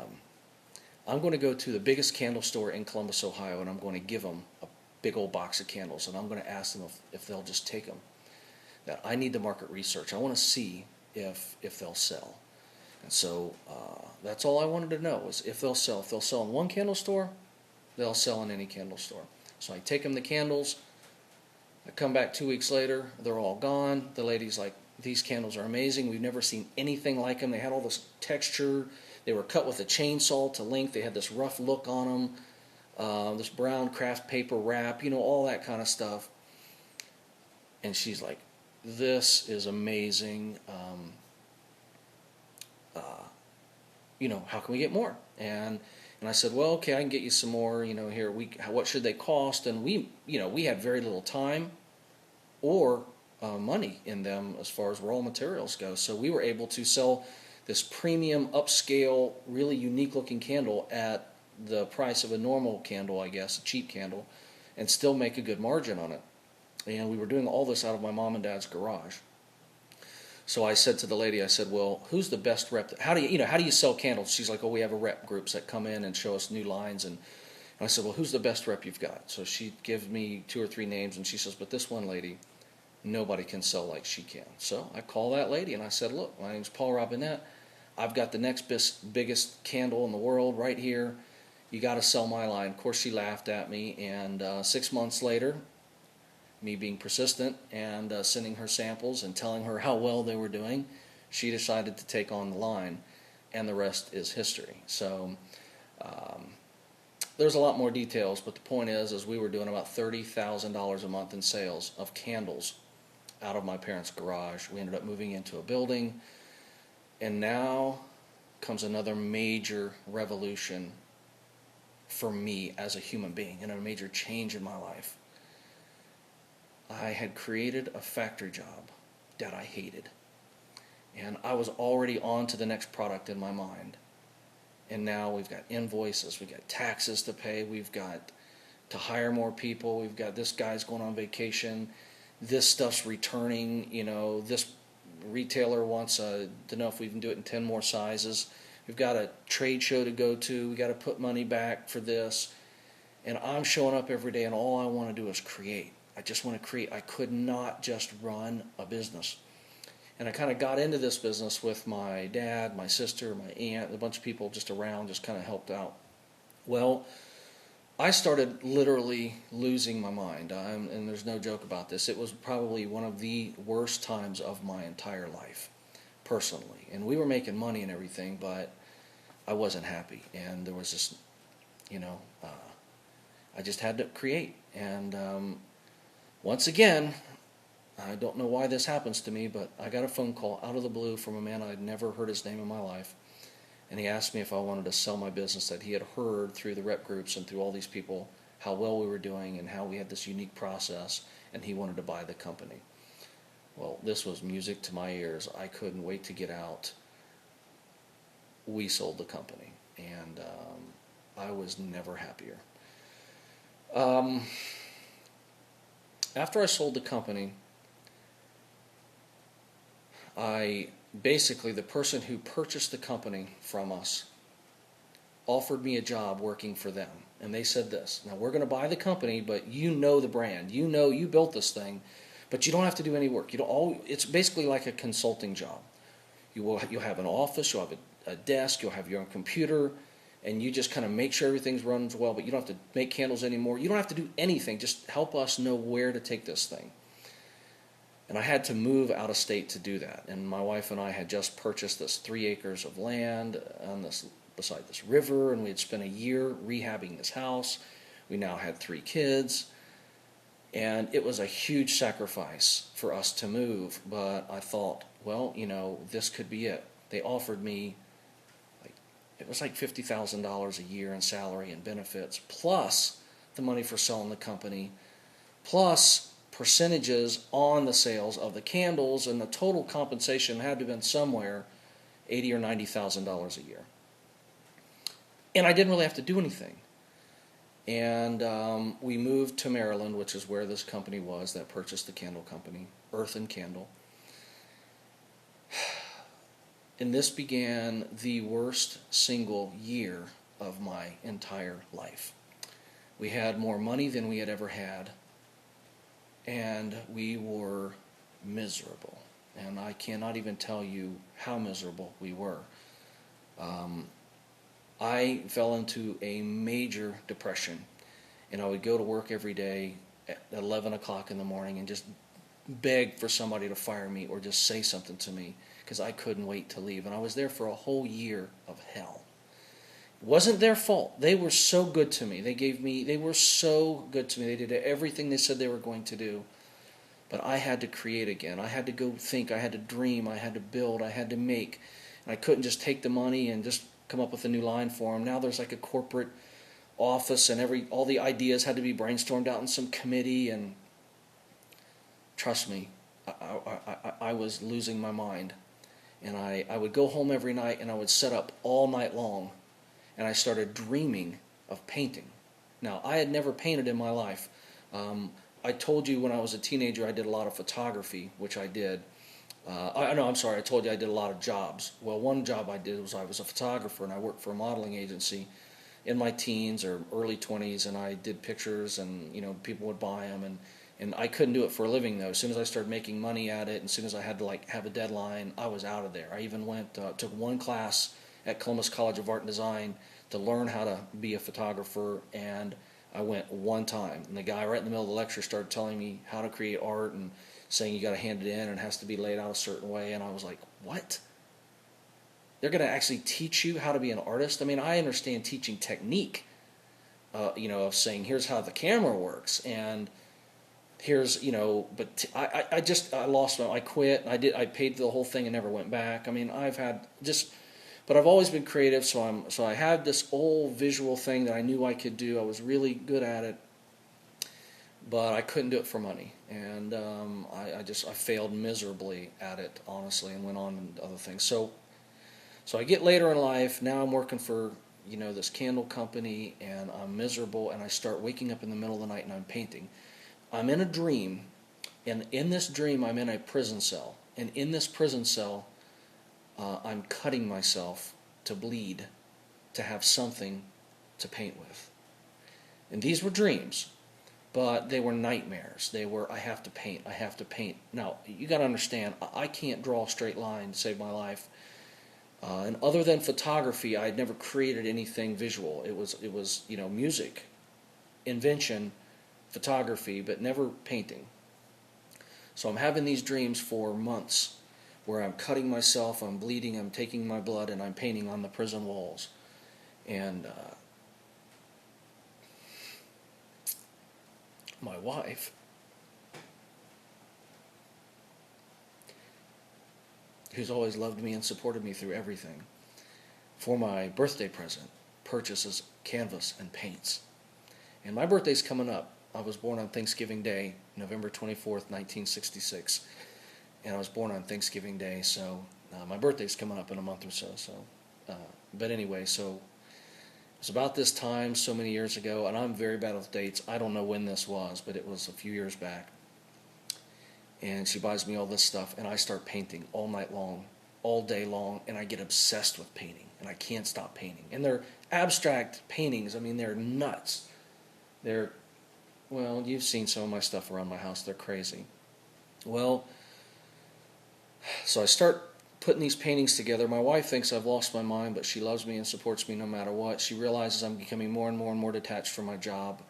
[SPEAKER 1] I'm going to go to the biggest candle store in Columbus, Ohio, and I'm going to give them a big old box of candles, and I'm going to ask them if they'll just take them. That I need the market research. I want to see if they'll sell. And so that's all I wanted to know, was if they'll sell. If they'll sell in one candle store, they'll sell in any candle store. So I take them the candles. I come back 2 weeks later. They're all gone. The lady's like, these candles are amazing. We've never seen anything like them. They had all this texture. They were cut with a chainsaw to length. They had this rough look on them. This brown craft paper wrap, all that kind of stuff. And she's like, this is amazing. How can we get more? And I said, well, okay, I can get you some more. Here, what should they cost? And we had very little time or money in them as far as raw materials go. So we were able to sell this premium, upscale, really unique looking candle at the price of a normal candle, I guess, a cheap candle. and still make a good margin on it. And we were doing all this out of my mom and dad's garage. So I said to the lady, I said, well, who's the best rep? How do you sell candles? She's like, oh, we have a rep groups that come in and show us new lines. And I said, well, who's the best rep you've got? So she gives me 2 or 3 names, and she says, but this one lady, nobody can sell like she can. So I call that lady, and I said, look, my name's Paul Robinett. I've got the next biggest candle in the world right here. You got to sell my line. Of course, she laughed at me, and 6 months later, me being persistent and sending her samples and telling her how well they were doing, she decided to take on the line, and the rest is history. So there's a lot more details, but the point is we were doing about $30,000 a month in sales of candles out of my parents' garage. We ended up moving into a building, and now comes another major revolution for me as a human being and a major change in my life. I had created a factory job that I hated, and I was already on to the next product in my mind. And now we've got invoices, we've got taxes to pay, we've got to hire more people, we've got this guy's going on vacation, this stuff's returning, this retailer wants to know if we can do it in 10 more sizes. We've got a trade show to go to, we got to put money back for this. And I'm showing up every day, and all I want to do is create. I just want to create. I could not just run a business. And I kind of got into this business with my dad, my sister, my aunt, a bunch of people just around, just kind of helped out. Well, I started literally losing my mind, and there's no joke about this. It was probably one of the worst times of my entire life, personally. And we were making money and everything, but I wasn't happy. And there was just, I just had to create. And once again, I don't know why this happens to me, but I got a phone call out of the blue from a man I'd never heard his name in my life. And he asked me if I wanted to sell my business, that he had heard through the rep groups and through all these people how well we were doing and how we had this unique process, and he wanted to buy the company. Well, this was music to my ears. I couldn't wait to get out. We sold the company, and I was never happier. After I sold the company, the person who purchased the company from us offered me a job working for them. And they said this, now we're going to buy the company, but you know the brand. You built this thing, but you don't have to do any work. It's basically like a consulting job. You'll have an office, you'll have a desk, you'll have your own computer, and you just kind of make sure everything's runs well, but you don't have to make candles anymore. You don't have to do anything. Just help us know where to take this thing. And I had to move out of state to do that. And my wife and I had just purchased this 3 acres of land beside this river, and we had spent a year rehabbing this house. We now had 3 kids. And it was a huge sacrifice for us to move, but I thought, well, this could be it. They offered me, it was like $50,000 a year in salary and benefits, plus the money for selling the company, plus percentages on the sales of the candles, and the total compensation had to have been somewhere $80,000 or $90,000 a year. And I didn't really have to do anything. And we moved to Maryland, which is where this company was that purchased the candle company, Earth and Candle. And this began the worst single year of my entire life. We had more money than we had ever had, and we were miserable. And I cannot even tell you how miserable we were. I fell into a major depression, and I would go to work every day at 11 o'clock in the morning and just beg for somebody to fire me or just say something to me, because I couldn't wait to leave. And I was there for a whole year of hell. It wasn't their fault. They were so good to me. They were so good to me. They did everything they said they were going to do. But I had to create again. I had to go think. I had to dream. I had to build. I had to make. And I couldn't just take the money and just come up with a new line for them. Now there's like a corporate office, and all the ideas had to be brainstormed out in some committee. And trust me, I was losing my mind. And I would go home every night, and I would set up all night long, and I started dreaming of painting. Now, I had never painted in my life, I told you when I was a teenager I did a lot of photography, which I did. No, I'm sorry, I told you I did a lot of jobs. Well, one job I did was I was a photographer and I worked for a modeling agency in my teens or early 20s, and I did pictures, and people would buy them, and I couldn't do it for a living though. As soon as I started making money at it, and as soon as I had to like have a deadline, I was out of there. I even took one class at Columbus College of Art and Design to learn how to be a photographer, and I went one time, and the guy right in the middle of the lecture started telling me how to create art and saying you got to hand it in and it has to be laid out a certain way, and I was like, what? They're going to actually teach you how to be an artist? I mean, I understand teaching technique, of saying here's how the camera works, and here's, but I lost I quit. I paid the whole thing and never went back. I mean, but I've always been creative, so I had this old visual thing that I knew I could do. I was really good at it, but I couldn't do it for money, and I failed miserably at it, honestly, and went on and other things. So I get later in life. Now I'm working for this candle company, and I'm miserable. And I start waking up in the middle of the night and I'm painting. I'm in a dream, and in this dream I'm in a prison cell. And in this prison cell, I'm cutting myself to bleed, to have something to paint with. And these were dreams, but they were nightmares. They were, I have to paint, I have to paint. Now, you got to understand, I can't draw a straight line to save my life. And other than photography, I had never created anything visual. It was music, invention, photography, but never painting. So I'm having these dreams for months where I'm cutting myself, I'm bleeding, I'm taking my blood, and I'm painting on the prison walls. And my wife, who's always loved me and supported me through everything, for my birthday present, purchases canvas and paints. And my birthday's coming up. I was born on Thanksgiving Day, November 24th, 1966. And I was born on Thanksgiving Day, so my birthday's coming up in a month or so. But anyway, so it's about this time so many years ago, and I'm very bad with dates. I don't know when this was, but it was a few years back. And she buys me all this stuff, and I start painting all night long, all day long, and I get obsessed with painting, and I can't stop painting. And they're abstract paintings. I mean, they're nuts. Well, you've seen some of my stuff around my house. They're crazy. Well, so I start putting these paintings together. My wife thinks I've lost my mind, but she loves me and supports me no matter what. She realizes I'm becoming more and more and more detached from my job.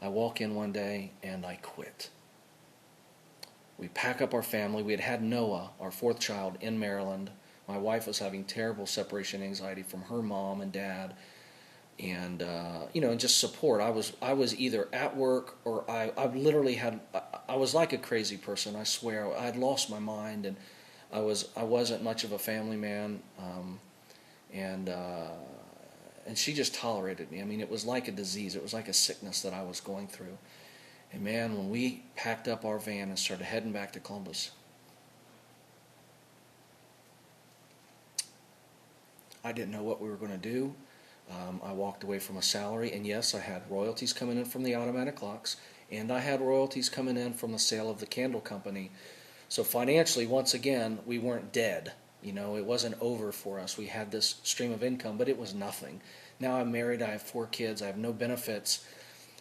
[SPEAKER 1] I walk in one day, and I quit. We pack up our family. We had Noah, our fourth child, in Maryland. My wife was having terrible separation anxiety from her mom and dad, and and just support. I was either at work or I literally I was like a crazy person. I swear I had lost my mind, and I wasn't much of a family man, and she just tolerated me. I mean, it was like a disease. It was like a sickness that I was going through. And man, when we packed up our van and started heading back to Columbus, I didn't know what we were going to do. I walked away from a salary, and yes, I had royalties coming in from the automatic clocks, and I had royalties coming in from the sale of the candle company. So financially, once again, we weren't dead. It wasn't over for us. We had this stream of income, but it was nothing. Now I'm married, I have 4 kids, I have no benefits.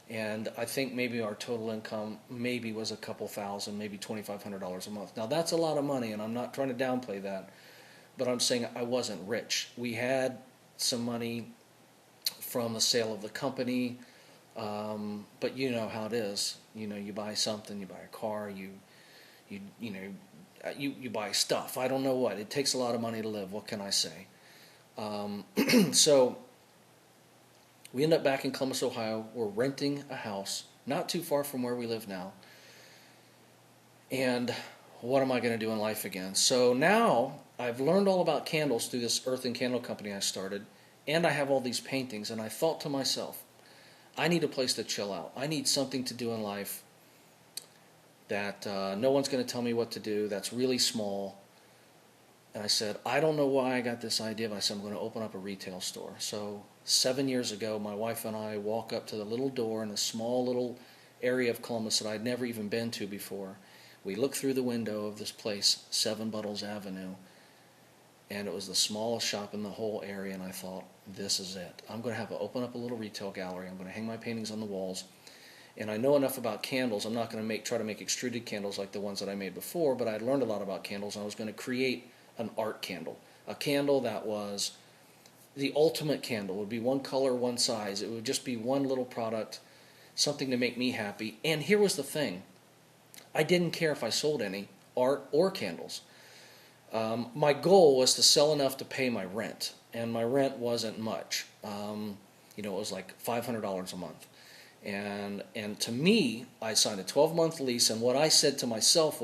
[SPEAKER 1] And I think maybe our total income maybe was a couple thousand, maybe $2,500 a month. Now that's a lot of money, and I'm not trying to downplay that, but I'm saying I wasn't rich. We had some money from the sale of the company, but you know how it is. You buy something, you buy a car, you buy stuff. I don't know what. It takes a lot of money to live. What can I say? So we end up back in Columbus, Ohio. We're renting a house not too far from where we live now. And what am I going to do in life again? So now I've learned all about candles through this earth and candle company I started, and I have all these paintings, and I thought to myself, I need a place to chill out. I need something to do in life that no one's going to tell me what to do, that's really small. And I said, I don't know why I got this idea, but I said, I'm going to open up a retail store. So 7 years ago, my wife and I walk up to the little door in a small little area of Columbus that I'd never even been to before. We looked through the window of this place, 7 Buttles Avenue, and it was the smallest shop in the whole area, and I thought, this is it. I'm going to open up a little retail gallery. I'm going to hang my paintings on the walls. And I know enough about candles. I'm not going to try to make extruded candles like the ones that I made before, but I'd learned a lot about candles, and I was going to create an art candle. A candle that was the ultimate candle. It would be one color, one size. It would just be one little product, something to make me happy. And here was the thing. I didn't care if I sold any art or candles. My goal was to sell enough to pay my rent, and my rent wasn't much. It was like $500 a month. And to me, I signed a 12-month lease, and what I said to myself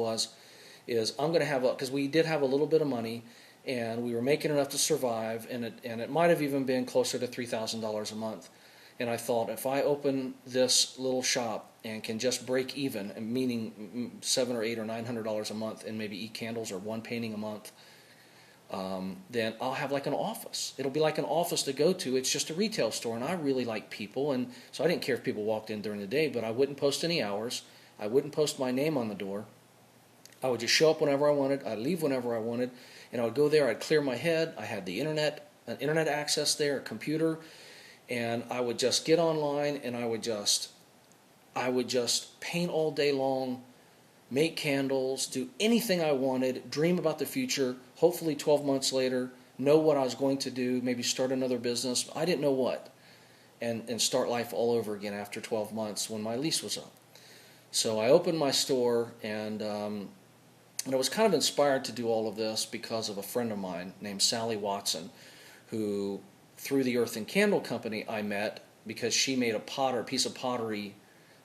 [SPEAKER 1] is I'm going to have because we did have a little bit of money, and we were making enough to survive, and it might have even been closer to $3,000 a month. And I thought, if I open this little shop and can just break even, meaning $700 or $800 or $900 a month, and maybe e-candles or one painting a month, then I'll have like an office. It'll be like an office to go to. It's just a retail store, and I really like people, and so I didn't care if people walked in during the day, but I wouldn't post any hours. I wouldn't post my name on the door. I would just show up whenever I wanted. I'd leave whenever I wanted, and I would go there. I'd clear my head. I had the internet access there, a computer, and I would just get online, and I would just paint all day long, make candles, do anything I wanted, dream about the future, hopefully 12 months later, know what I was going to do, maybe start another business. I didn't know what, and start life all over again after 12 months when my lease was up. So I opened my store, and I was kind of inspired to do all of this because of a friend of mine named Sally Watson, who, through the Earth and Candle Company, I met because she made a piece of pottery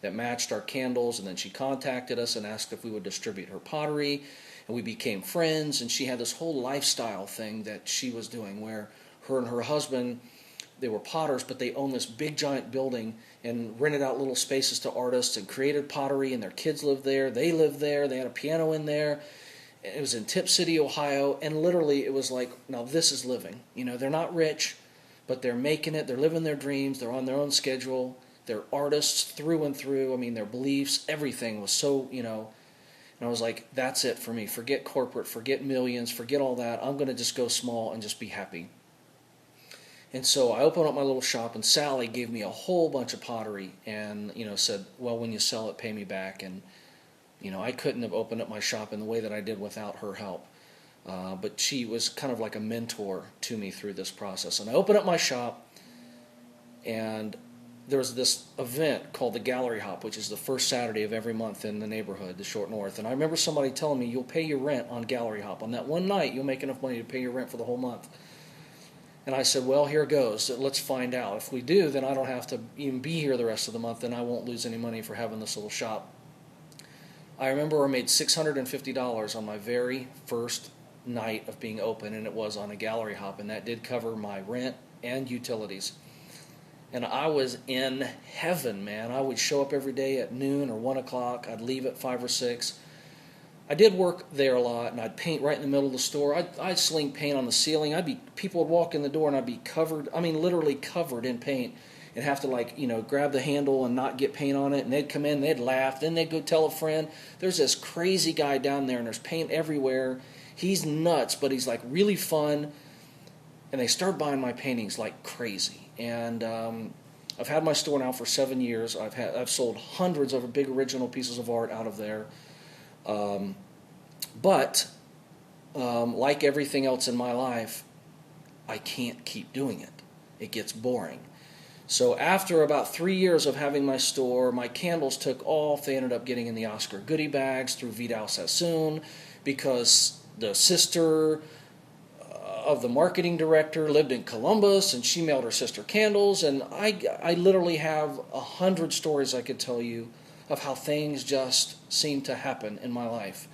[SPEAKER 1] that matched our candles, and then she contacted us and asked if we would distribute her pottery, and we became friends. And she had this whole lifestyle thing that she was doing where her and her husband, they were potters, but they owned this big giant building and rented out little spaces to artists and created pottery, and their kids lived there, they lived there, they had a piano in there. It was in Tip City, Ohio, and literally it was like, now this is living. They're not rich, but they're making it, they're living their dreams, they're on their own schedule. They're artists through and through. I mean, their beliefs, everything was so, and I was like, that's it for me. Forget corporate, forget millions, forget all that. I'm going to just go small and just be happy. And so I opened up my little shop, and Sally gave me a whole bunch of pottery and, said, well, when you sell it, pay me back. And, I couldn't have opened up my shop in the way that I did without her help. But she was kind of like a mentor to me through this process. And I opened up my shop, and there was this event called the Gallery Hop, which is the first Saturday of every month in the neighborhood, the Short North. And I remember somebody telling me, you'll pay your rent on Gallery Hop. On that one night, you'll make enough money to pay your rent for the whole month. And I said, well, here goes. Let's find out. If we do, then I don't have to even be here the rest of the month, and I won't lose any money for having this little shop. I remember I made $650 on my very first night of being open, and it was on a Gallery Hop, and that did cover my rent and utilities. And I was in heaven, man. I would show up every day at noon or 1 o'clock. I'd leave at 5 or 6. I did work there a lot, and I'd paint right in the middle of the store. I'd sling paint on the ceiling. People would walk in the door, and I'd be covered, literally covered in paint, and have to grab the handle and not get paint on it. And they'd come in, they'd laugh. Then they'd go tell a friend, there's this crazy guy down there, and there's paint everywhere. He's nuts, but he's really fun. And they started buying my paintings like crazy. And I've had my store now for 7 years. I've sold hundreds of big original pieces of art out of there. But like everything else in my life, I can't keep doing it. It gets boring. So after about 3 years of having my store, my candles took off. They ended up getting in the Oscar goodie bags through Vidal Sassoon because the sister of the marketing director lived in Columbus, and she mailed her sister candles. And I literally have 100 stories I could tell you of how things just seem to happen in my life.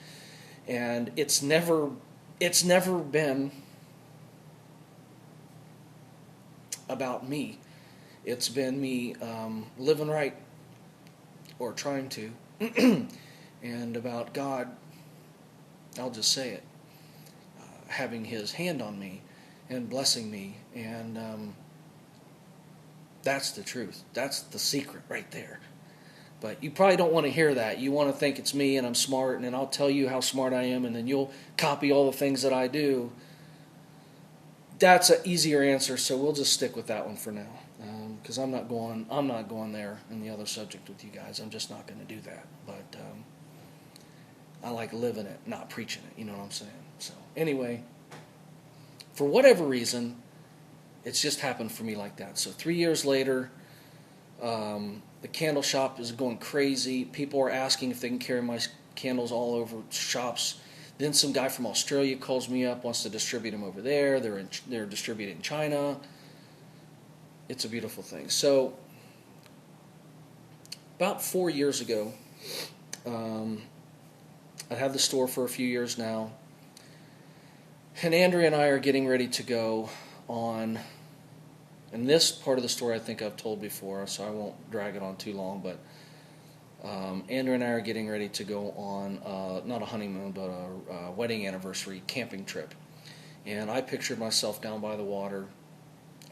[SPEAKER 1] And it's never been about me. It's been me living right, or trying to, and about God, I'll just say it, having His hand on me and blessing me. And that's the truth. That's the secret right there. But you probably don't want to hear that. You want to think it's me and I'm smart, and then I'll tell you how smart I am, and then you'll copy all the things that I do. That's an easier answer, so we'll just stick with that one for now. Because I'm not going there in the other subject with you guys. I'm just not going to do that. But I like living it, not preaching it. You know what I'm saying? So anyway, for whatever reason, it's just happened for me like that. So 3 years later, the candle shop is going crazy. People are asking if they can carry my candles all over shops. Then some guy from Australia calls me up, wants to distribute them over there. They're distributed in China. It's a beautiful thing. So about 4 years ago, I had the store for a few years now, and Andrea and I are getting ready to go on. And this part of the story I think I've told before, so I won't drag it on too long, but Andrew and I are getting ready to go on, not a honeymoon, but a wedding anniversary camping trip. And I pictured myself down by the water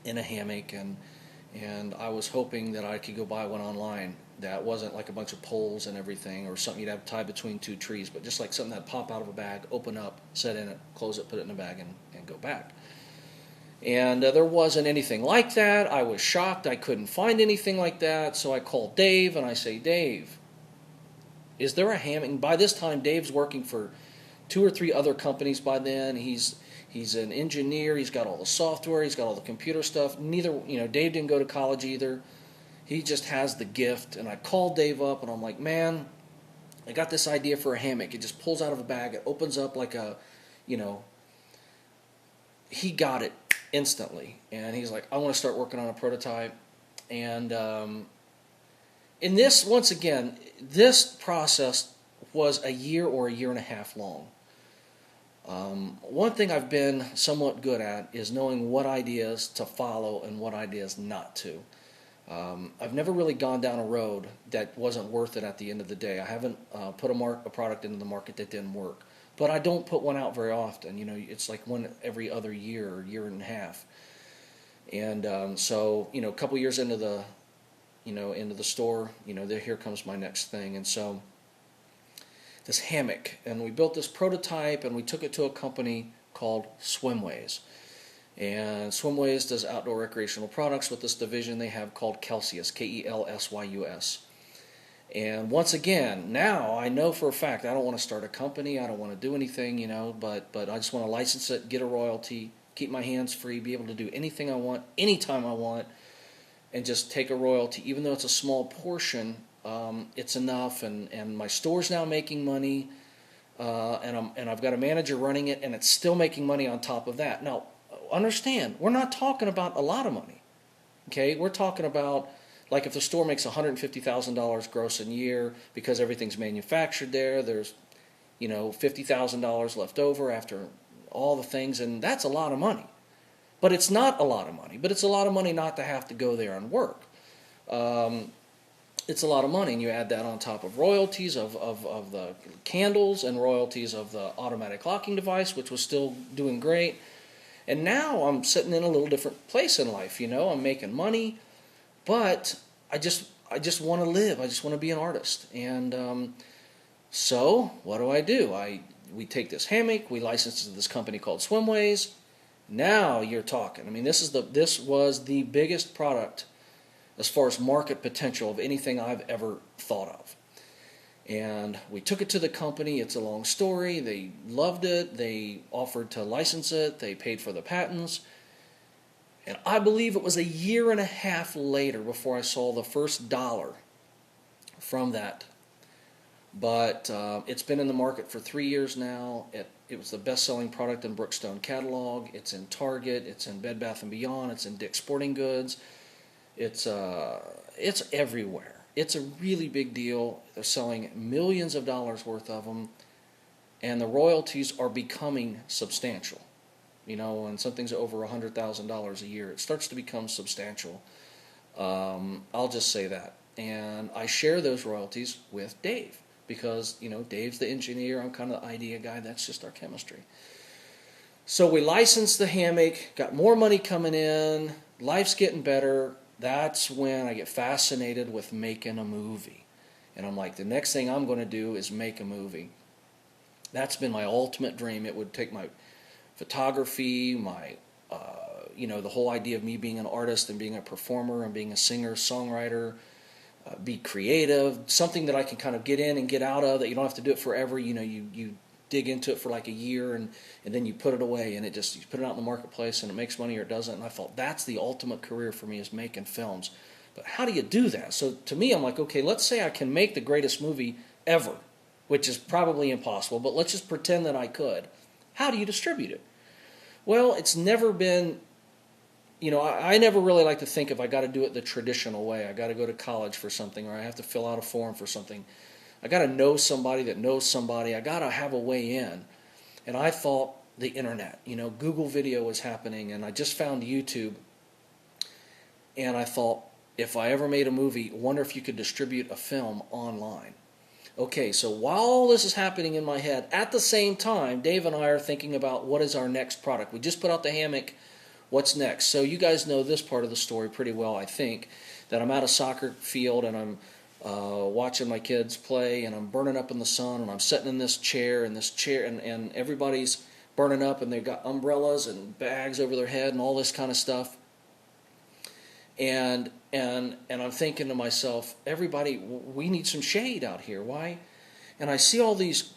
[SPEAKER 1] in a hammock, and I was hoping that I could go buy one online that wasn't like a bunch of poles and everything, or something you'd have tied between two trees, but just like something that'd pop out of a bag, open up, set in it, close it, put it in a bag, and go back. And there wasn't anything like that. I was shocked. I couldn't find anything like that. So I called Dave and I say, Dave, is there a hammock? And by this time, Dave's working for 2 or 3 other companies by then. He's an engineer. He's got all the software. He's got all the computer stuff. Dave didn't go to college either. He just has the gift. And I called Dave up and I'm like, man, I got this idea for a hammock. It just pulls out of a bag. It opens up like he got it instantly, and he's like, I want to start working on a prototype. And in this, once again, this process was a year or a year and a half long. One thing I've been somewhat good at is knowing what ideas to follow and what ideas not to. I've never really gone down a road that wasn't worth it at the end of the day. I haven't put a product into the market that didn't work. But I don't put one out very often. It's like one every other year or year and a half. And so, a couple years into the store, here comes my next thing. And so this hammock, and we built this prototype, and we took it to a company called Swimways. And Swimways does outdoor recreational products with this division they have called Kelsius, Kelsyus. And once again, now I know for a fact I don't want to start a company, I don't want to do anything, but I just want to license it, get a royalty, keep my hands free, be able to do anything I want, anytime I want, and just take a royalty. Even though it's a small portion, it's enough, and my store's now making money, and I've got a manager running it, and it's still making money on top of that. Now, understand, we're not talking about a lot of money, okay? We're talking about, like, if the store makes $150,000 gross a year because everything's manufactured there, there's, $50,000 left over after all the things, and that's a lot of money. But it's not a lot of money. But it's a lot of money not to have to go there and work. It's a lot of money, and you add that on top of royalties of the candles and royalties of the automatic locking device, which was still doing great. And now I'm sitting in a little different place in life. I'm making money. But I just want to live. I just want to be an artist. And so what do? We take this hammock. We license it to this company called Swimways. Now you're talking. I mean, this was the biggest product as far as market potential of anything I've ever thought of. And we took it to the company. It's a long story. They loved it. They offered to license it. They paid for the patents. And I believe it was a year and a half later before I saw the first dollar from that. But it's been in the market for 3 years now. It was the best-selling product in Brookstone catalog. It's in Target. It's in Bed Bath & Beyond. It's in Dick's Sporting Goods. It's everywhere. It's a really big deal. They're selling millions of dollars worth of them. And the royalties are becoming substantial. When something's over $100,000 a year, it starts to become substantial. I'll just say that. And I share those royalties with Dave because, Dave's the engineer. I'm kind of the idea guy. That's just our chemistry. So we licensed the hammock, got more money coming in, life's getting better. That's when I get fascinated with making a movie. And I'm like, the next thing I'm going to do is make a movie. That's been my ultimate dream. It would take my photography, my the whole idea of me being an artist and being a performer and being a singer, songwriter, be creative, something that I can kind of get in and get out of, that you don't have to do it forever. You dig into it for like a year and then you put it away, and you put it out in the marketplace and it makes money or it doesn't. And I thought that's the ultimate career for me, is making films. But how do you do that? So to me, I'm like, okay, let's say I can make the greatest movie ever, which is probably impossible, but let's just pretend that I could. How do you distribute it? Well, it's never been, I never really like to think if I got to do it the traditional way. I got to go to college for something, or I have to fill out a form for something. I got to know somebody that knows somebody. I got to have a way in. And I thought the internet, Google video was happening, and I just found YouTube. And I thought, if I ever made a movie, wonder if you could distribute a film online. Okay, so while all this is happening in my head, at the same time, Dave and I are thinking about what is our next product. We just put out the hammock. What's next? So you guys know this part of the story pretty well, I think, that I'm at a soccer field and I'm watching my kids play, and I'm burning up in the sun, and I'm sitting in this chair, and everybody's burning up, and they've got umbrellas and bags over their head and all this kind of stuff. And I'm thinking to myself, everybody, we need some shade out here. Why? And I see all these,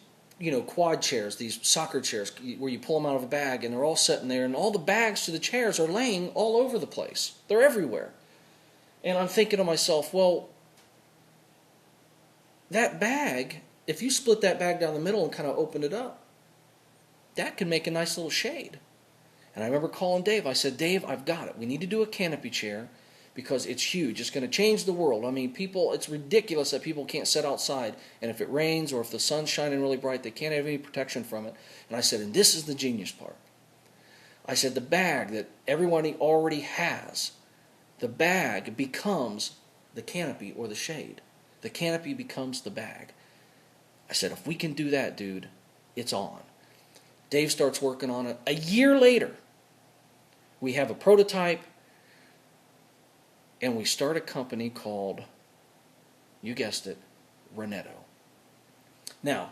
[SPEAKER 1] quad chairs, these soccer chairs, where you pull them out of a bag, and they're all sitting there, and all the bags to the chairs are laying all over the place. They're everywhere. And I'm thinking to myself, well, that bag, if you split that bag down the middle and kind of open it up, that could make a nice little shade. And I remember calling Dave. I said, Dave, I've got it. We need to do a canopy chair, because it's huge. It's going to change the world. I mean, it's ridiculous that people can't sit outside, and if it rains or if the sun's shining really bright, they can't have any protection from it. And I said, and this is the genius part. I said, the bag that everyone already has, the bag becomes the canopy or the shade. The canopy becomes the bag. I said, if we can do that, dude, it's on. Dave starts working on it. A year later, we have a prototype, and we start a company called, you guessed it, Renetto. Now,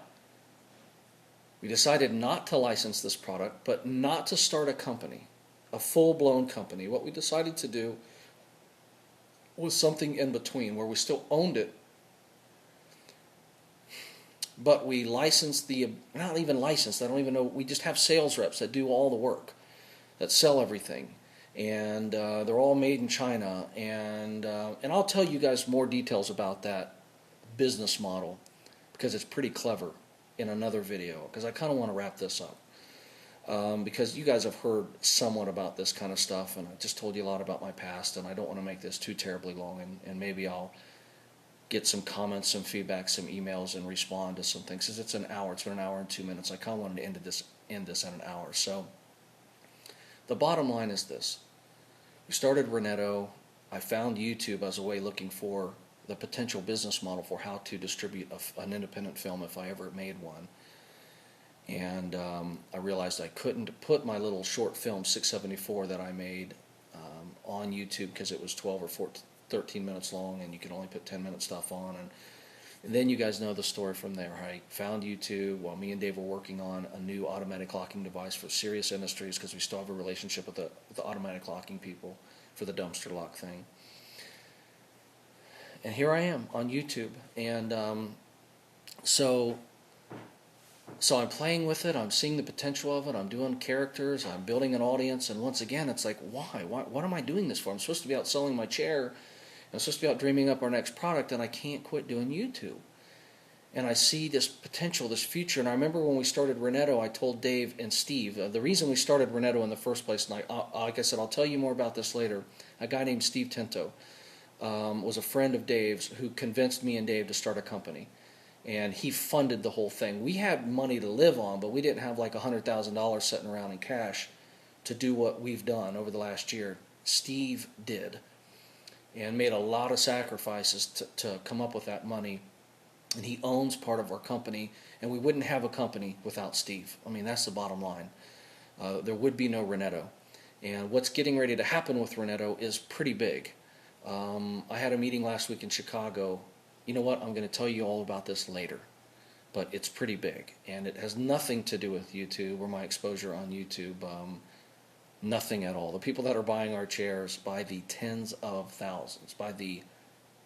[SPEAKER 1] we decided not to license this product, but not to start a company, a full-blown company. What we decided to do was something in between, where we still owned it, but we licensed not even licensed, I don't even know, we just have sales reps that do all the work, that sell everything. And they're all made in China. And I'll tell you guys more details about that business model, because it's pretty clever, in another video, because I kind of want to wrap this up. Because you guys have heard somewhat about this kind of stuff, and I just told you a lot about my past, and I don't want to make this too terribly long, and maybe I'll get some comments, some feedback, some emails, and respond to some things. Because it's an hour, it's been an hour and 2 minutes. I kind of wanted to end this at an hour. So the bottom line is this. We started Renetto. I found YouTube as a way, looking for the potential business model for how to distribute an independent film if I ever made one. And I realized I couldn't put my little short film, 674, that I made on YouTube, because it was 12 or 13 minutes long, and you could only put 10-minute stuff on. And then you guys know the story from there. I found YouTube while me and Dave were working on a new automatic locking device for Serious Industries, because we still have a relationship with the automatic locking people for the dumpster lock thing. And here I am on YouTube. And so I'm playing with it. I'm seeing the potential of it. I'm doing characters. I'm building an audience. And once again, it's like, why? What am I doing this for? I'm supposed to be out selling my chair. I'm supposed to be out dreaming up our next product, and I can't quit doing YouTube. And I see this potential, this future. And I remember when we started Renetto, I told Dave and Steve, the reason we started Renetto in the first place, and like I said, I'll tell you more about this later, a guy named Steve Tinto was a friend of Dave's who convinced me and Dave to start a company. And he funded the whole thing. We had money to live on, but we didn't have like $100,000 sitting around in cash to do what we've done over the last year. Steve did, and made a lot of sacrifices to come up with that money. And he owns part of our company, and we wouldn't have a company without Steve. I mean, that's the bottom line. There would be no Renetto. And what's getting ready to happen with Renetto is pretty big. I had a meeting last week in Chicago you know what, I'm going to tell you all about this later. But it's pretty big, and it has nothing to do with YouTube or my exposure on YouTube. Nothing at all. The people that are buying our chairs by the tens of thousands, by the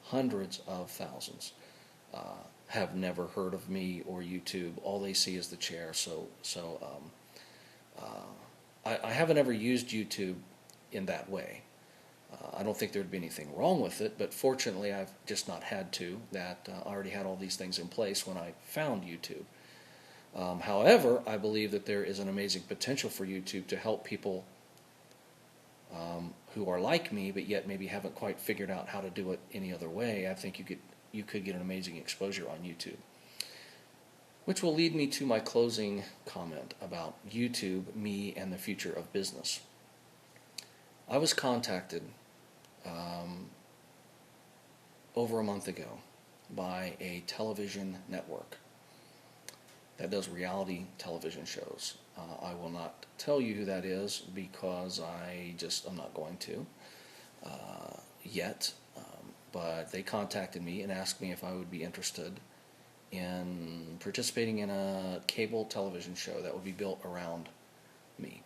[SPEAKER 1] hundreds of thousands, have never heard of me or YouTube. All they see is the chair. I haven't ever used YouTube in that way. I don't think there'd be anything wrong with it, but fortunately I've just not had to. That I already had all these things in place when I found YouTube. However, I believe that there is an amazing potential for YouTube to help people who are like me, but yet maybe haven't quite figured out how to do it any other way. I think you could get an amazing exposure on YouTube. Which will lead me to my closing comment about YouTube, me, and the future of business. I was contacted over a month ago by a television network that does reality television shows. I will not tell you who that is because I'm not going to yet. But they contacted me and asked me if I would be interested in participating in a cable television show that would be built around me.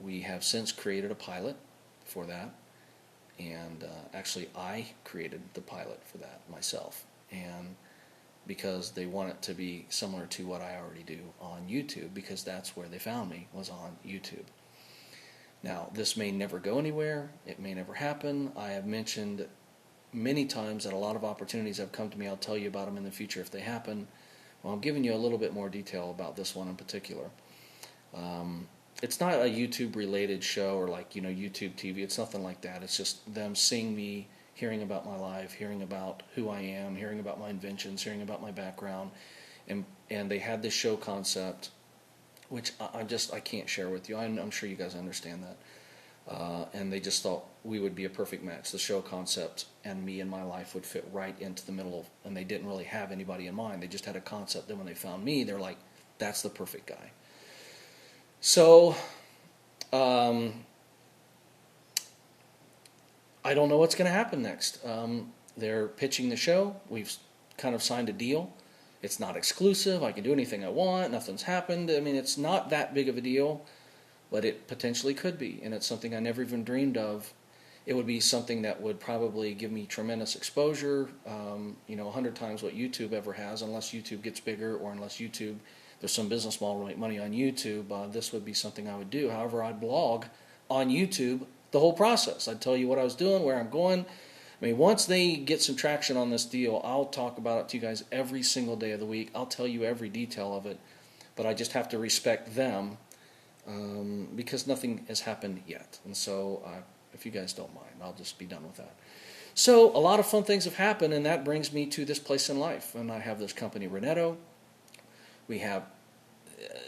[SPEAKER 1] We have since created a pilot for that, and actually I created the pilot for that myself, and because they want it to be similar to what I already do on YouTube, because that's where they found me, was on YouTube. Now, this may never go anywhere, it may never happen. I have mentioned many times that a lot of opportunities have come to me. I'll tell you about them in the future if they happen. Well, I'm giving you a little bit more detail about this one in particular. It's not a YouTube related show or like, YouTube TV. It's nothing like that. It's just them seeing me, hearing about my life, hearing about who I am, hearing about my inventions, hearing about my background. And they had this show concept, which I can't share with you. I'm sure you guys understand that. And they just thought we would be a perfect match. The show concept and me and my life would fit right into the middle of, and they didn't really have anybody in mind. They just had a concept. Then when they found me, they're like, that's the perfect guy. So, I don't know what's going to happen next. They're pitching the show. We've kind of signed a deal. It's not exclusive. I can do anything I want. Nothing's happened. I mean, it's not that big of a deal, but it potentially could be, and it's something I never even dreamed of. It would be something that would probably give me tremendous exposure, 100 times what YouTube ever has, unless YouTube gets bigger or unless there's some business model to make money on YouTube. This would be something I would do. However, I'd blog on YouTube the whole process. I'd tell you what I was doing, where I'm going. I mean, once they get some traction on this deal, I'll talk about it to you guys every single day of the week. I'll tell you every detail of it, but I just have to respect them because nothing has happened yet. And so, if you guys don't mind, I'll just be done with that. So, a lot of fun things have happened, and that brings me to this place in life. And I have this company, Renetto. We have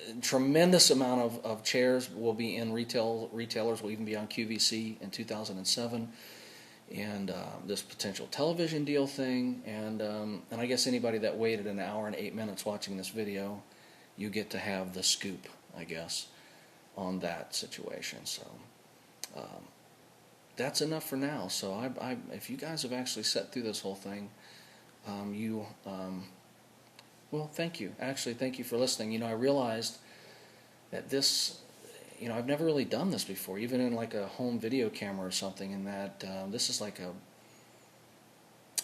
[SPEAKER 1] a tremendous amount of chairs. Will be in retailers. Will even be on QVC in 2007. And this potential television deal thing, and I guess anybody that waited an hour and 8 minutes watching this video, you get to have the scoop, I guess, on that situation. So that's enough for now. So if you guys have actually sat through this whole thing, well, thank you. Actually, thank you for listening. I realized that this. I've never really done this before, even in like a home video camera or something, and that this is like I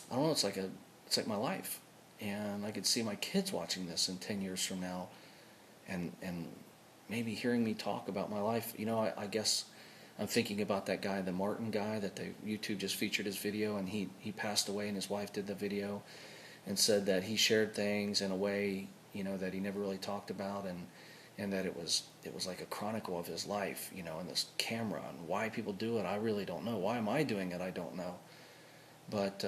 [SPEAKER 1] don't know, it's like my life. And I could see my kids watching this in 10 years from now and maybe hearing me talk about my life. I guess I'm thinking about that guy, the Martin guy, that YouTube just featured his video, and he passed away and his wife did the video and said that he shared things in a way, that he never really talked about, and that it was like a chronicle of his life, and this camera, and why people do it, I really don't know. Why am I doing it? I don't know. But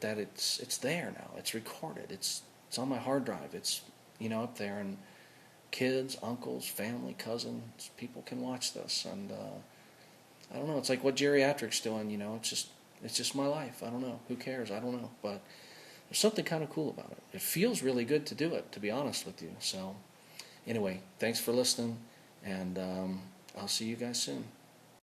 [SPEAKER 1] that it's there now. It's recorded. It's on my hard drive. It's up there, and kids, uncles, family, cousins, people can watch this, and I don't know. It's like what geriatrics doing. It's just my life. I don't know. Who cares? I don't know. But there's something kind of cool about it. It feels really good to do it, to be honest with you. So. Anyway, thanks for listening, and I'll see you guys soon.